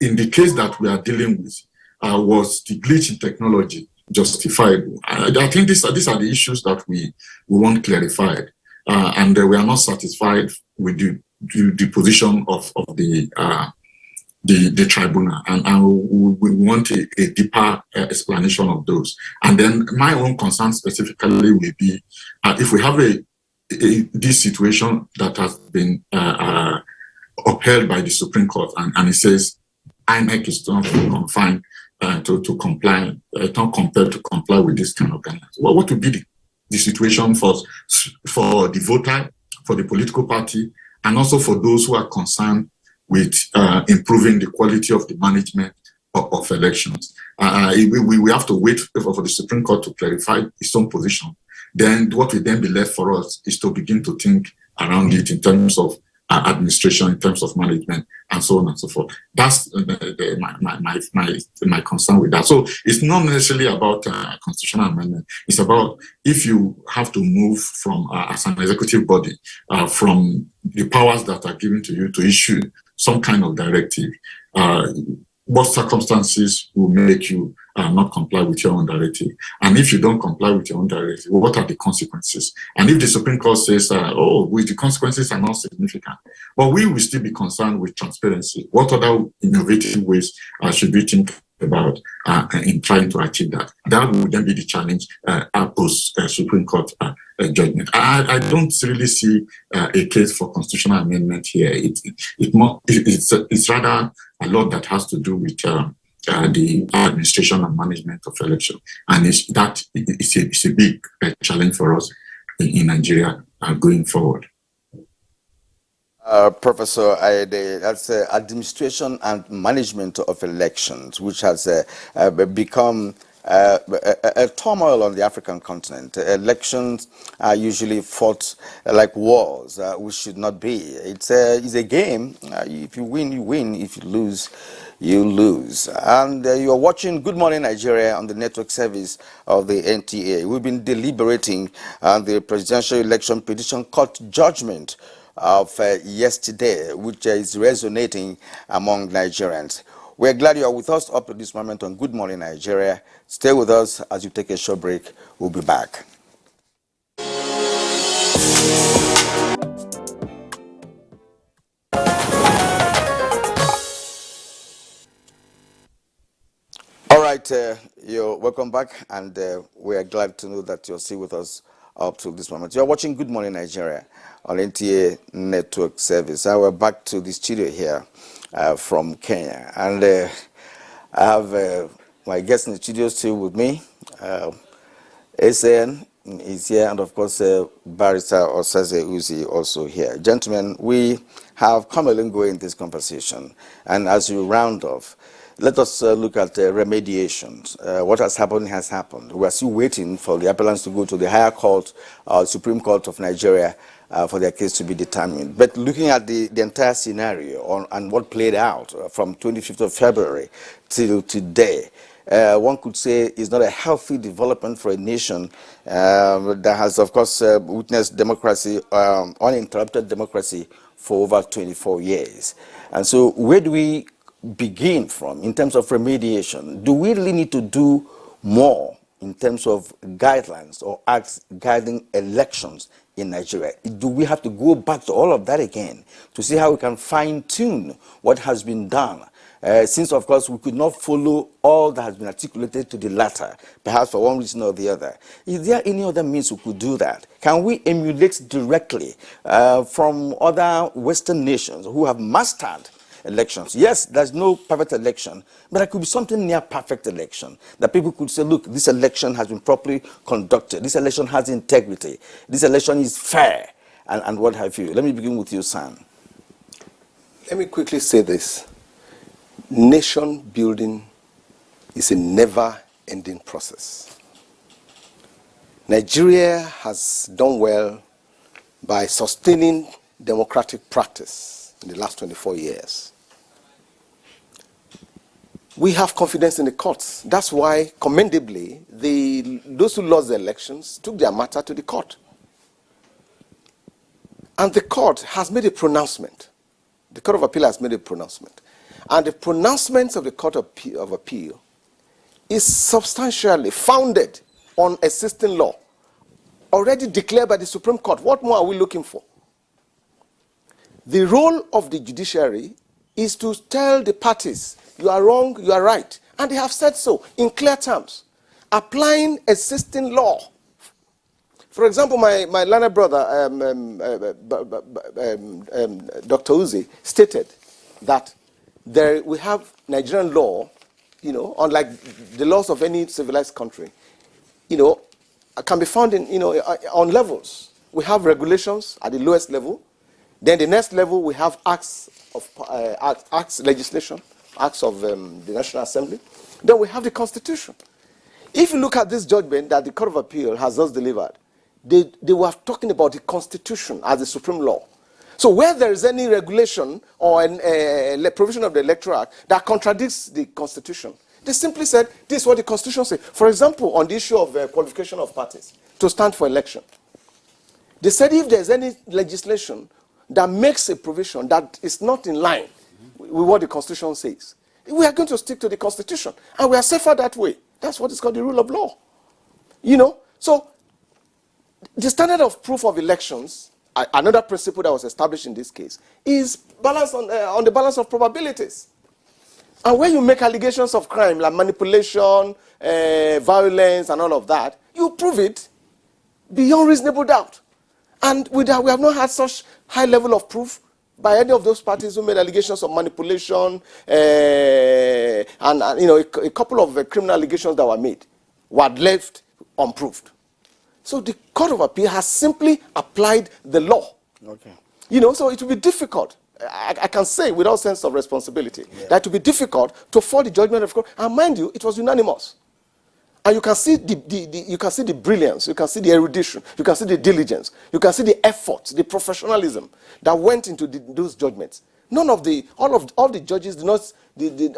in the case that we are dealing with, was the glitch in technology justifiable? I think these are the issues that we want clarified, and we are not satisfied with the position of the tribunal, and we want a deeper explanation of those. And then my own concern specifically will be if we have this situation that has been upheld by the Supreme Court, and it says INEC is not confined to comply, not compelled to comply with this kind of guidelines. Well, what would be the situation for the voter, for the political party, and also for those who are concerned with improving the quality of the management of elections? We have to wait for the Supreme Court to clarify its own position. Then what will then be left for us is to begin to think around it in terms of administration, in terms of management, and so on and so forth. That's my concern with that. So it's not necessarily about constitutional amendment. It's about if you have to move from, as an executive body, from the powers that are given to you to issue some kind of directive, what circumstances will make you not comply with your own directive? And if you don't comply with your own directive, what are the consequences? And if the Supreme Court says, the consequences are not significant, well, we will still be concerned with transparency. What other innovative ways should we think about in trying to achieve that? That would then be the challenge post Supreme Court judgment. I don't really see a case for constitutional amendment here. It's rather a lot that has to do with the administration and management of election, and it's a big challenge for us in Nigeria going forward. Professor Ayede, that's administration and management of elections, which has become a turmoil on the African continent. Elections are usually fought like wars, which should not be. It's a game. If you win, you win. If you lose, you lose. And you're watching Good Morning Nigeria on the network service of the NTA. We've been deliberating on the presidential election petition court judgment of yesterday, which is resonating among Nigerians. We're glad you are with us up to this moment on Good Morning Nigeria. Stay with us as you take a short break. We'll be back. All right, you're welcome back, and we are glad to know that you're still with us up to this moment. You're watching Good Morning Nigeria on NTA network service. And we're back to the studio here from Kenya, and I have my guest in the studio still with me. SN is here, and of course Barrister Osaze Uzi also here. Gentlemen, we have come a long way in this conversation, and as you round off, let us look at remediations. What has happened. We are still waiting for the appellants to go to the higher court, Supreme Court of Nigeria, for their case to be determined. But looking at the entire scenario and what played out from 25th of February till today, one could say is not a healthy development for a nation that has, of course, witnessed democracy, uninterrupted democracy for over 24 years. And so where do we begin from in terms of remediation? Do we really need to do more in terms of guidelines or acts guiding elections in Nigeria? Do we have to go back to all of that again to see how we can fine-tune what has been done? Since, of course, we could not follow all that has been articulated to the latter, perhaps for one reason or the other. Is there any other means we could do that? Can we emulate directly from other Western nations who have mastered elections. Yes, there's no perfect election, but there could be something near perfect election that people could say, look, this election has been properly conducted. This election has integrity. This election is fair, and what have you. Let me begin with you, Sam. Let me quickly say this. Nation building is a never-ending process. Nigeria has done well by sustaining democratic practice in the last 24 years. We have confidence in the courts. That's why, commendably, those who lost the elections took their matter to the court. And the court has made a pronouncement. The Court of Appeal has made a pronouncement. And the pronouncements of the Court of Appeal is substantially founded on existing law, already declared by the Supreme Court. What more are we looking for? The role of the judiciary is to tell the parties, you are wrong, you are right. And they have said so in clear terms, applying existing law. For example, my learned brother, Dr. Uzi, stated that we have Nigerian law, unlike the laws of any civilized country, can be found in, on levels. We have regulations at the lowest level. Then the next level, we have acts legislation, acts of the National Assembly. Then we have the Constitution. If you look at this judgment that the Court of Appeal has just delivered, they were talking about the Constitution as the supreme law. So where there is any regulation or a provision of the Electoral Act that contradicts the Constitution, they simply said, this is what the Constitution says. For example, on the issue of qualification of parties to stand for election, they said if there's any legislation that makes a provision that is not in line with what the Constitution says, we are going to stick to the Constitution. And we are safer that way. That's what is called the rule of law. So the standard of proof of elections, another principle that was established in this case, is balanced on the balance of probabilities. And when you make allegations of crime, like manipulation, violence, and all of that, you prove it beyond reasonable doubt. And we have not had such high level of proof by any of those parties who made allegations of manipulation, and a couple of criminal allegations that were made were left unproved. So the Court of Appeal has simply applied the law. Okay. So it will be difficult. I can say without sense of responsibility that it will be difficult to follow the judgment of the court. And mind you, it was unanimous. And you can see the brilliance, you can see the erudition, you can see the diligence, you can see the effort, the professionalism that went into those judgments. All the judges did not,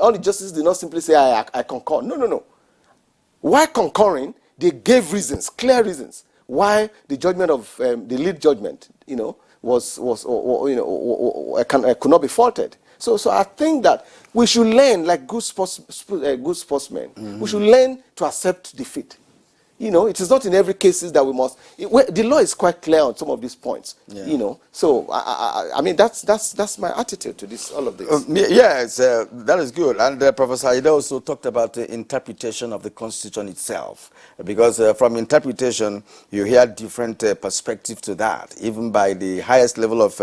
all the justices did not simply say, I concur. No. While concurring, they gave reasons, clear reasons, why the judgment of the lead judgment, could not be faulted. So I think that we should learn, like good sportsmen, we should learn to accept defeat. It is not in every case that we must. The law is quite clear on some of these points. Yeah. So I mean that's my attitude to all of this. Yes, that is good. And Professor Ida also talked about the interpretation of the Constitution itself, because from interpretation you hear different perspectives to that, even by the highest level of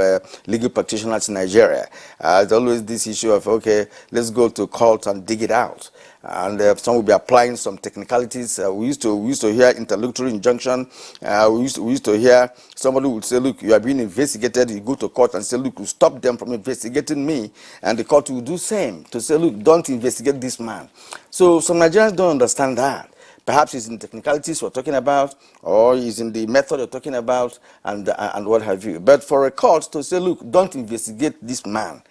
legal practitioners in Nigeria. There's always this issue of, okay, let's go to court and dig it out. And some will be applying some technicalities. We used to hear interlocutory injunction. We used to hear somebody would say, look, you are being investigated. You go to court and say, look, you stop them from investigating me. And the court will do the same, to say, look, don't investigate this man. So some Nigerians don't understand that. Perhaps it's in technicalities we're talking about, or it's in the method you're talking about, and what have you. But for a court to say, look, don't investigate this man,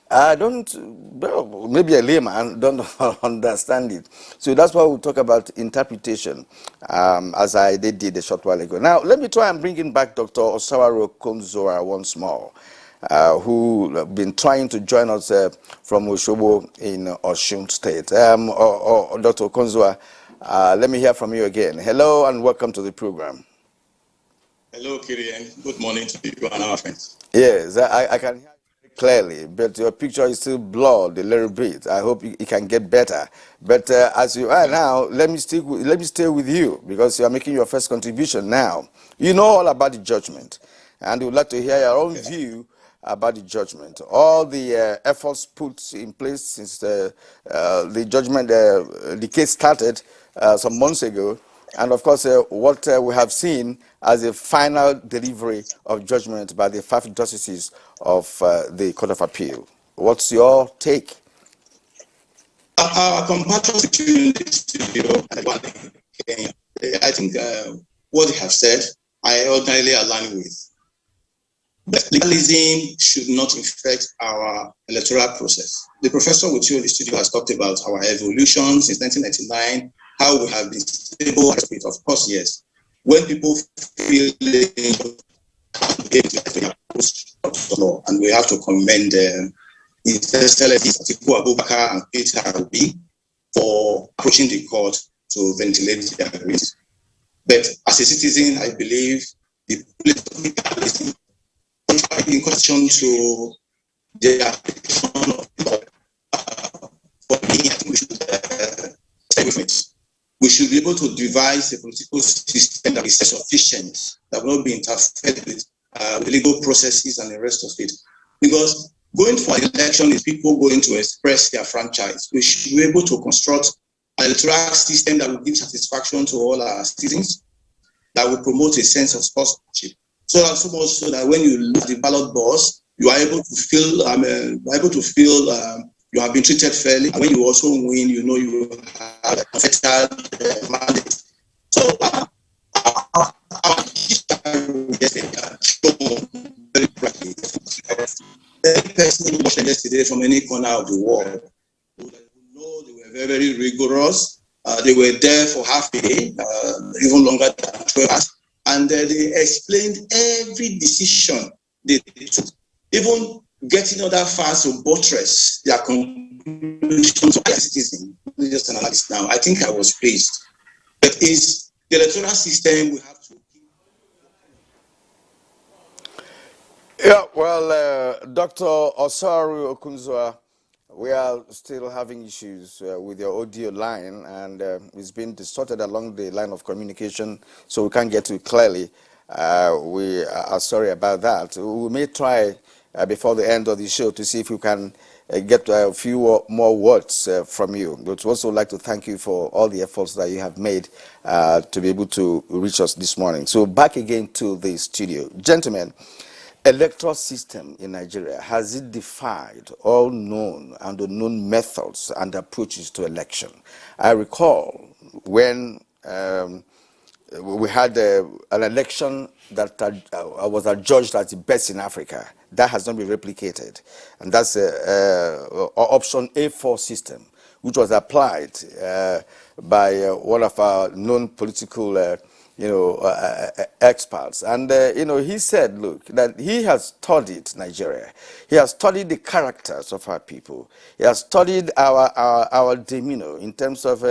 maybe a layman don't understand it. So that's why we'll talk about interpretation, as I did a short while ago. Now, let me try and bring in back Dr. Osawaro Konzoa once more, who have been trying to join us from Oshobo in Osun State. Dr. Konzoa, let me hear from you again. Hello and welcome to the program. Hello, Kiri, and good morning to you and our friends. Yes, I can hear clearly, but your picture is still blurred a little bit. I hope it can get better. But as you are now, let me stay with you, because you are making your first contribution now. You know all about the judgment, and we would like to hear your own view about the judgment. All the efforts put in place since the judgment, the case started some months ago, and of course, what we have seen as a final delivery of judgment by the 5 justices of the Court of Appeal. What's your take? Our compatriots between the studio and one in Kenya, I think what they have said, I ordinarily align with. But legalism should not infect our electoral process. The professor with you in the studio has talked about our evolution since 1999, how we have been stable. Of course, yes. When people feel law, and we have to commend His Excellency Atiku Abubakar and Peter Obi for approaching the court to ventilate their agreement. But as a citizen, I believe the political in question to the application of for me, I think we should stay with it. We should be able to devise a political system that is sufficient, that will not be interfered with legal processes and the rest of it. Because going for an election is people going to express their franchise. We should be able to construct an electoral system that will give satisfaction to all our citizens, that will promote a sense of sponsorship. So much so that when you lose the ballot box, you are able to feel you have been treated fairly. And when you also win, you know you have a perfect mandate. So very practical. Every person who watched yesterday from any corner of the world would know they were very, very rigorous. They were there for half a day, even longer than 12 hours. And they explained every decision they took, even getting other files to buttress their conclusions as a citizen. Just an analysis now. I think I was pleased. But is the electoral system we have to keep. Yeah, well, Dr. Osaru Okunzwa, we are still having issues with your audio line, and it's been distorted along the line of communication, so we can't get to it clearly. We are sorry about that. We may try before the end of the show to see if we can get a few more words from you. But we also like to thank you for all the efforts that you have made to be able to reach us this morning. So back again to the studio. Gentlemen, electoral system in Nigeria, has it defied all known and unknown methods and approaches to election? I recall when we had an election that was adjudged as the best in Africa. That has not been replicated. And that's option A4 system, which was applied by one of our known political experts. And, he said, look, that he has studied Nigeria. He has studied the characters of our people. He has studied our demeanor in terms of,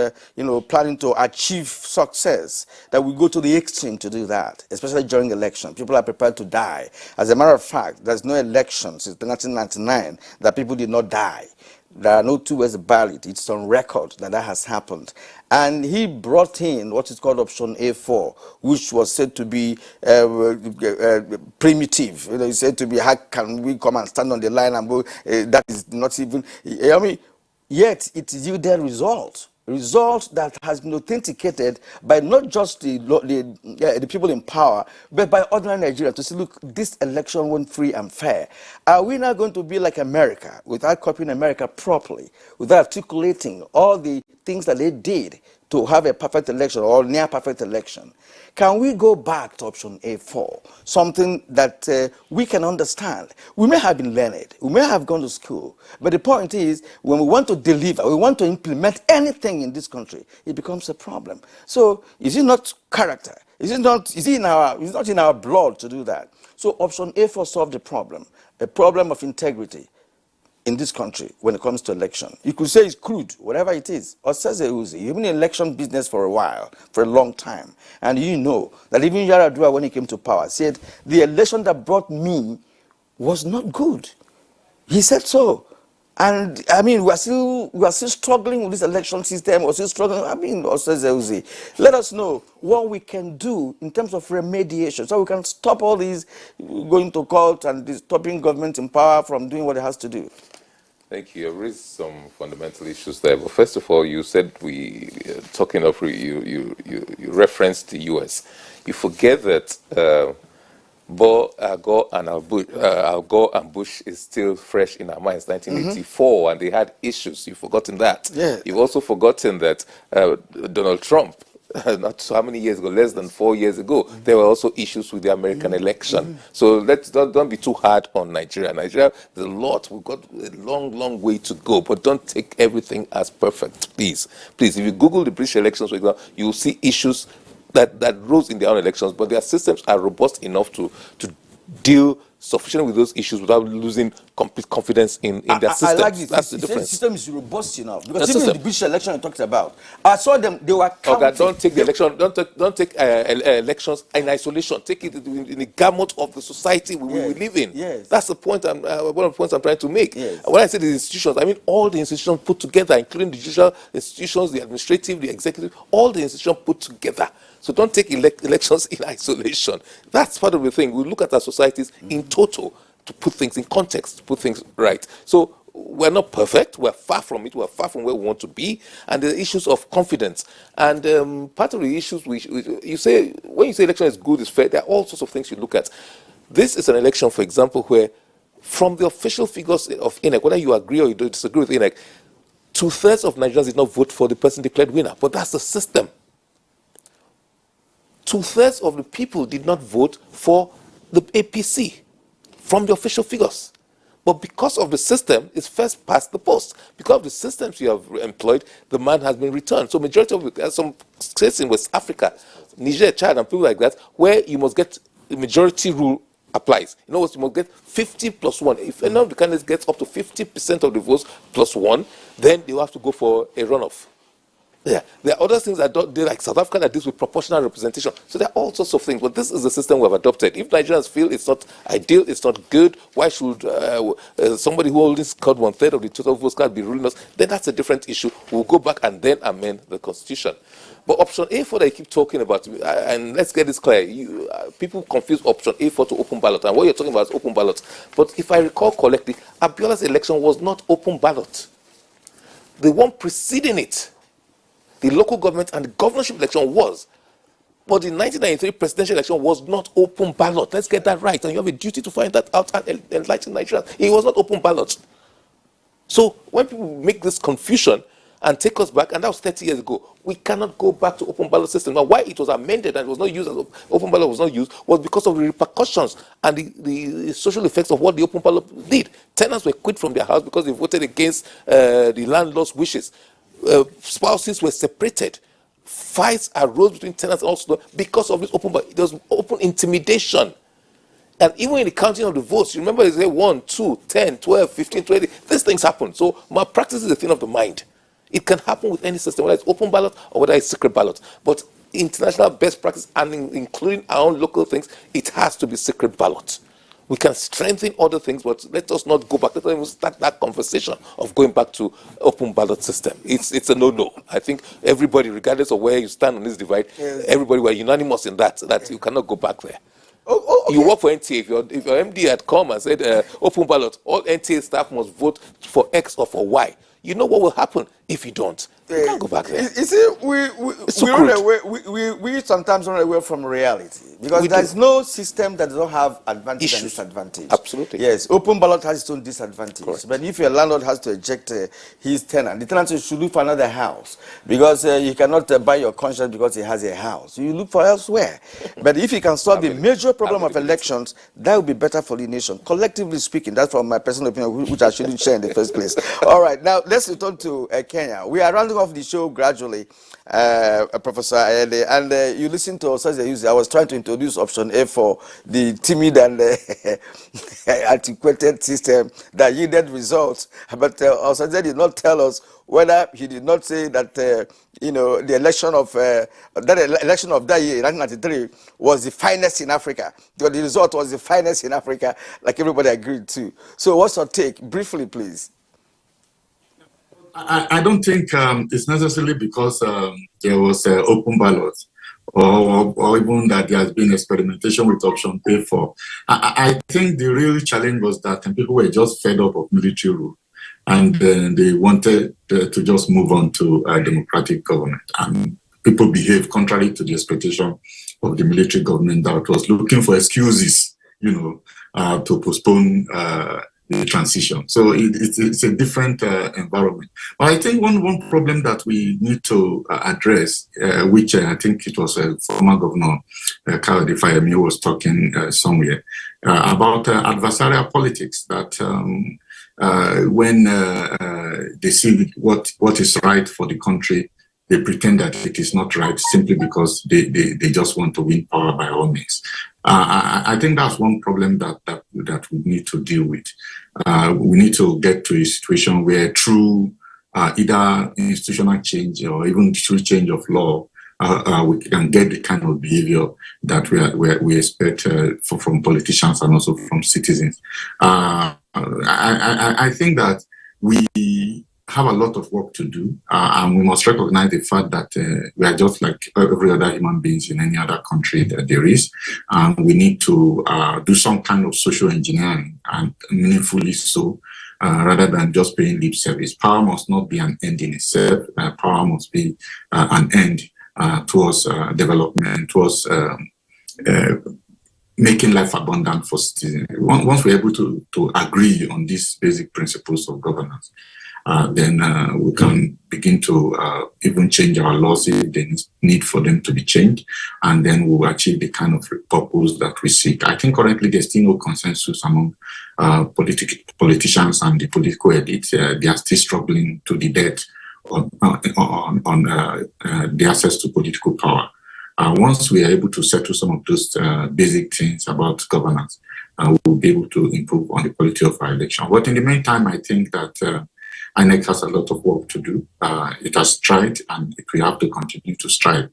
planning to achieve success, that we go to the extreme to do that, especially during election. People are prepared to die. As a matter of fact, there's no election since 1999 that people did not die. There are no two ways about it. It's on record that has happened. And he brought in what is called option A4, which was said to be primitive. He said to be, how can we come and stand on the line and go, that is not even, yet it yielded results that has been authenticated by not just the people in power, but by ordinary Nigerians to say, look, this election went free and fair. Are we now going to be like America, without copying America properly, without articulating all the things that they did to have a perfect election or near perfect election? Can we go back to option A4, something that we can understand? We may have been learned, we may have gone to school, but the point is, when we want to deliver, we want to implement anything in this country, it becomes a problem. So, is it not character? It's not in our blood to do that. So, option A4 solved the problem, a problem of integrity in this country when it comes to election. You could say it's crude, whatever it is. Or says you've been in election business for a while, for a long time. And you know that even Yaradua, when he came to power, said, the election that brought me was not good. He said so. And I mean, we are still struggling with this election system. We're still struggling. I mean, let us know what we can do in terms of remediation, so we can stop all these going to court and stopping government in power from doing what it has to do. Thank you. You raised some fundamental issues there. But first of all, you said talking of you referenced the U.S. You forget that Al Gore and Bush is still fresh in our minds. 1984, and they had issues. You've forgotten that. Yeah. You've also forgotten that Donald Trump, not so how many years ago, less than 4 years ago, there were also issues with the American election. So let's don't be too hard on Nigeria. Nigeria, there's a lot. We've got a long way to go, but don't take everything as perfect, please. Please, if you Google the British elections, for example, you will see issues that rose in their own elections, but their systems are robust enough to deal sufficiently with those issues without losing complete confidence in their systems. I like this. That's the difference. The system is robust enough, because The even system. the British election I talked about, I saw them. They were counting. Okay, don't take the election. Don't take elections in isolation. Take it in the gamut of the society we live in. Yes. That's the point. One of the points I'm trying to make. Yes. When I say the institutions, I mean all the institutions put together, including the judicial institutions, the administrative, the executive, all the institutions put together. So don't take elections in isolation. That's part of the thing. We look at our societies in total to put things in context, to put things right. So we're not perfect. We're far from it. We're far from where we want to be. And the issues of confidence. And part of the issues you say, when you say election is good, is fair, there are all sorts of things you look at. This is an election, for example, where from the official figures of INEC, whether you agree or you don't disagree with INEC, 2/3 of Nigerians did not vote for the person declared winner. But that's the system. 2/3 of the people did not vote for the APC from the official figures. But because of the system, it's first past the post. Because of the systems you have employed, the man has been returned. So majority of some states in West Africa, Niger, Chad, and people like that, where you must get the majority rule applies. In other words, you must get 50 plus 1. If any of the candidates gets up to 50% of the votes plus 1, then they will have to go for a runoff. Yeah, there are other things that don't, like South Africa, that deals with proportional representation. So there are all sorts of things, but this is the system we have adopted. If Nigerians feel it's not ideal, it's not good, why should somebody who only scored 1/3 of the total votes card be ruling us? Then that's a different issue. We'll go back and then amend the constitution. But option A4 that you keep talking about, and let's get this clear, people confuse option A4 to open ballot, and what you're talking about is open ballot. But if I recall correctly, Abiola's election was not open ballot. The one preceding it, the local government and the governorship election was. But the 1993 presidential election was not open ballot. Let's get that right. And you have a duty to find that out and enlighten Nigerians. It was not open ballot. So when people make this confusion and take us back, and that was 30 years ago, we cannot go back to open ballot system. Now, why it was amended and it was not used, as open ballot was not used, was because of the repercussions and the social effects of what the open ballot did. Tenants were quit from their house because they voted against the landlord's wishes. Spouses were separated. Fights arose between tenants also because of this open, but there was open intimidation. And even in the counting of the votes, you remember they say 1, 2, 10, 12, 15, 20, these things happen. So malpractice is a thing of the mind. It can happen with any system, whether it's open ballot or whether it's secret ballot. But international best practice, and including our own local things, it has to be secret ballot. We can strengthen other things, but let us not go back. Let us even start that conversation of going back to open ballot system. It's a no-no. I think everybody, regardless of where you stand on this divide, everybody were unanimous in that you cannot go back there. Okay. You work for NTA. If your MD had come and said open ballot, all NTA staff must vote for X or for Y. You know what will happen if you don't. You can't go back there. You see, we sometimes run away from reality, because there's no system that does not have advantage and disadvantage. Absolutely. Yes, open ballot has its own disadvantage. Correct. But if your landlord has to eject his tenant, the tenant should look for another house, because you cannot buy your conscience because he has a house. You look for elsewhere. But if you can solve the major problem of elections, that would be better for the nation. Collectively speaking, that's from my personal opinion, which I shouldn't share in the first place. All right, now let's return to Kenya. We are rounding off the show gradually, Professor Ayede, and you listen to Osaze. I was trying to introduce option A for the timid and antiquated system that yielded results, but Osaze did not tell us whether he did not say that the election of that year, 1993, was the finest in Africa. The result was the finest in Africa, like everybody agreed to. So what's your take, briefly, please? I don't think it's necessarily because there was open ballot or even that there has been experimentation with option pay for. I think the real challenge was that people were just fed up of military rule, and they wanted to just move on to a democratic government. And people behaved contrary to the expectation of the military government that was looking for excuses, to postpone the transition. So it's a different environment. But I think one problem that we need to address, which I think it was former Governor Khaled Fayemi was talking somewhere about adversarial politics, that when they see what is right for the country, they pretend that it is not right simply because they just want to win power by all means. I think that's one problem that we need to deal with. We need to get to a situation where through either institutional change or even through change of law, we can get the kind of behavior that we expect from politicians and also from citizens. I think that we have a lot of work to do, and we must recognize the fact that we are just like every other human beings in any other country that there is, and we need to do some kind of social engineering, and meaningfully so, rather than just paying lip service. Power must not be an end in itself. Power must be an end towards development, towards making life abundant for citizens. Once we're able to agree on these basic principles of governance, then we can begin to even change our laws if there is need for them to be changed, and then we will achieve the kind of purpose that we seek. I think currently there's still no consensus among politicians and the political elite. They are still struggling to the death on the access to political power. Once we are able to settle some of those basic things about governance, we'll be able to improve on the quality of our election. But in the meantime, I think that INEC has a lot of work to do. It has tried, and it will have to continue to strive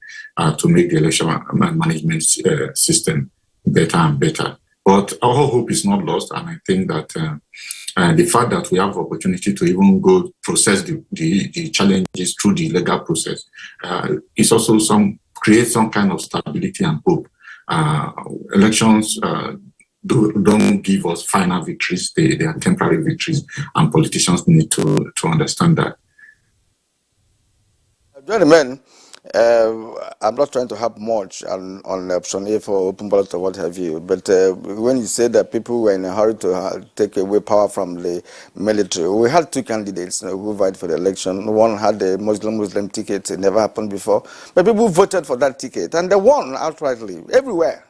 to make the election management system better and better. But our hope is not lost, and I think that the fact that we have opportunity to even go process the challenges through the legal process is also create some kind of stability and hope. Elections don't give us final victories. They are temporary victories, and politicians need to understand that. Gentlemen, I'm not trying to have much on option A for open ballot or what have you, but when you say that people were in a hurry to take away power from the military, we had two candidates who vied for the election. One had the Muslim ticket. It never happened before, but people voted for that ticket, and they won outrightly everywhere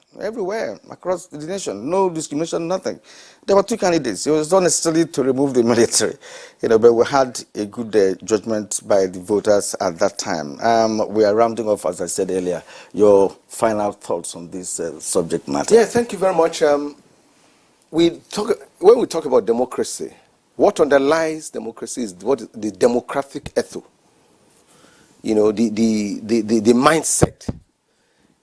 across the nation. No discrimination, nothing. There were two candidates. It was not necessarily to remove the military, but we had a good judgment by the voters at that time. We are rounding off, as I said earlier. Your final thoughts on this subject matter? Yeah, thank you very much. When we talk about democracy, what underlies democracy is what is the democratic ethos. The mindset.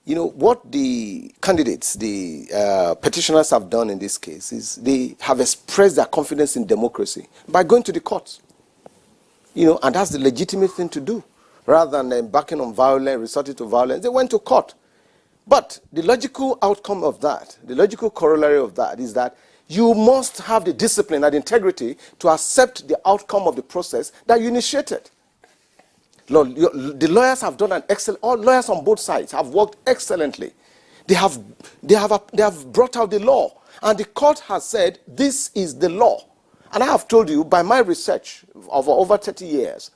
What the candidates, the petitioners have done in this case is they have expressed their confidence in democracy by going to the courts. And that's the legitimate thing to do. Rather than embarking on violence, resorting to violence, they went to court. But the logical outcome of that, the logical corollary of that is that you must have the discipline and integrity to accept the outcome of the process that you initiated. The lawyers have done an excellent. All lawyers on both sides have worked excellently. They have brought out the law, and the court has said this is the law. And I have told you by my research of over 30 years,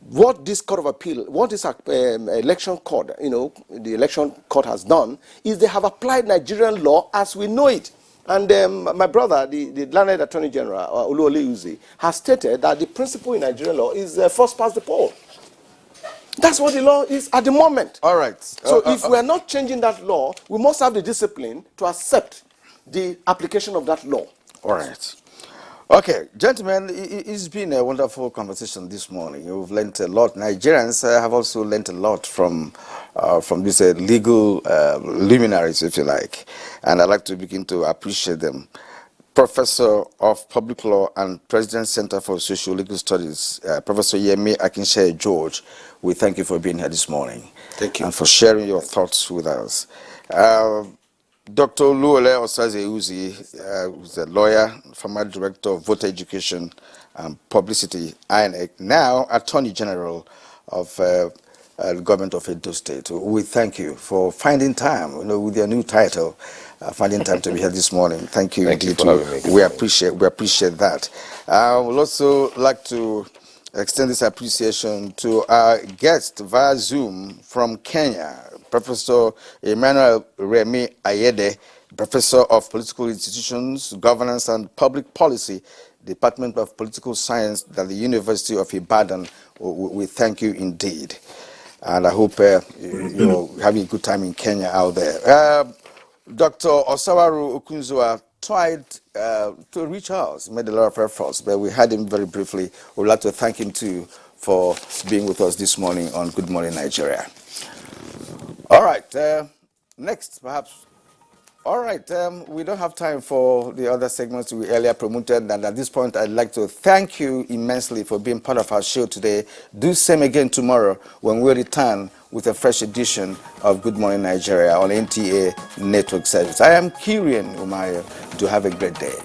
what this court of appeal, what this election court, the election court has done is they have applied Nigerian law as we know it. And my brother, the learned Attorney General Oluwole Uzi, has stated that the principle in Nigerian law is first past the poll. That's what the law is at the moment. All right. So if we are not changing that law, we must have the discipline to accept the application of that law. All right. Okay, gentlemen, it's been a wonderful conversation this morning. We've learned a lot. Nigerians have also learned a lot from these legal luminaries, if you like. And I'd like to begin to appreciate them. Professor of Public Law and President Center for Social Legal Studies, Professor Yemi Akinseye George. We thank you for being here this morning. Thank you. And for sharing your thoughts with us. Dr. Oluwole Osaze-Uzi, who's a lawyer, former director of voter education and publicity, INEC, now Attorney General of the government of Edo State. We thank you for finding time, with your new title, finding time to be here this morning. Thank you. Thank you for having me. We appreciate that. I would also like to extend this appreciation to our guest via Zoom from Kenya, Professor Emmanuel Remi Ayede, Professor of Political Institutions, Governance and Public Policy, Department of Political Science at the University of Ibadan. We thank you indeed. And I hope you're having a good time in Kenya out there. Dr. Osawaru Okunzua tried to reach us, made a lot of efforts, but we had him very briefly. We'd like to thank him too for being with us this morning on Good Morning Nigeria. All right, next perhaps. All right, we don't have time for the other segments we earlier promoted, and at this point I'd like to thank you immensely for being part of our show today. Do same again tomorrow when we return with a fresh edition of Good Morning Nigeria on NTA Network Service. I am Kirian Umayo. Do have a great day.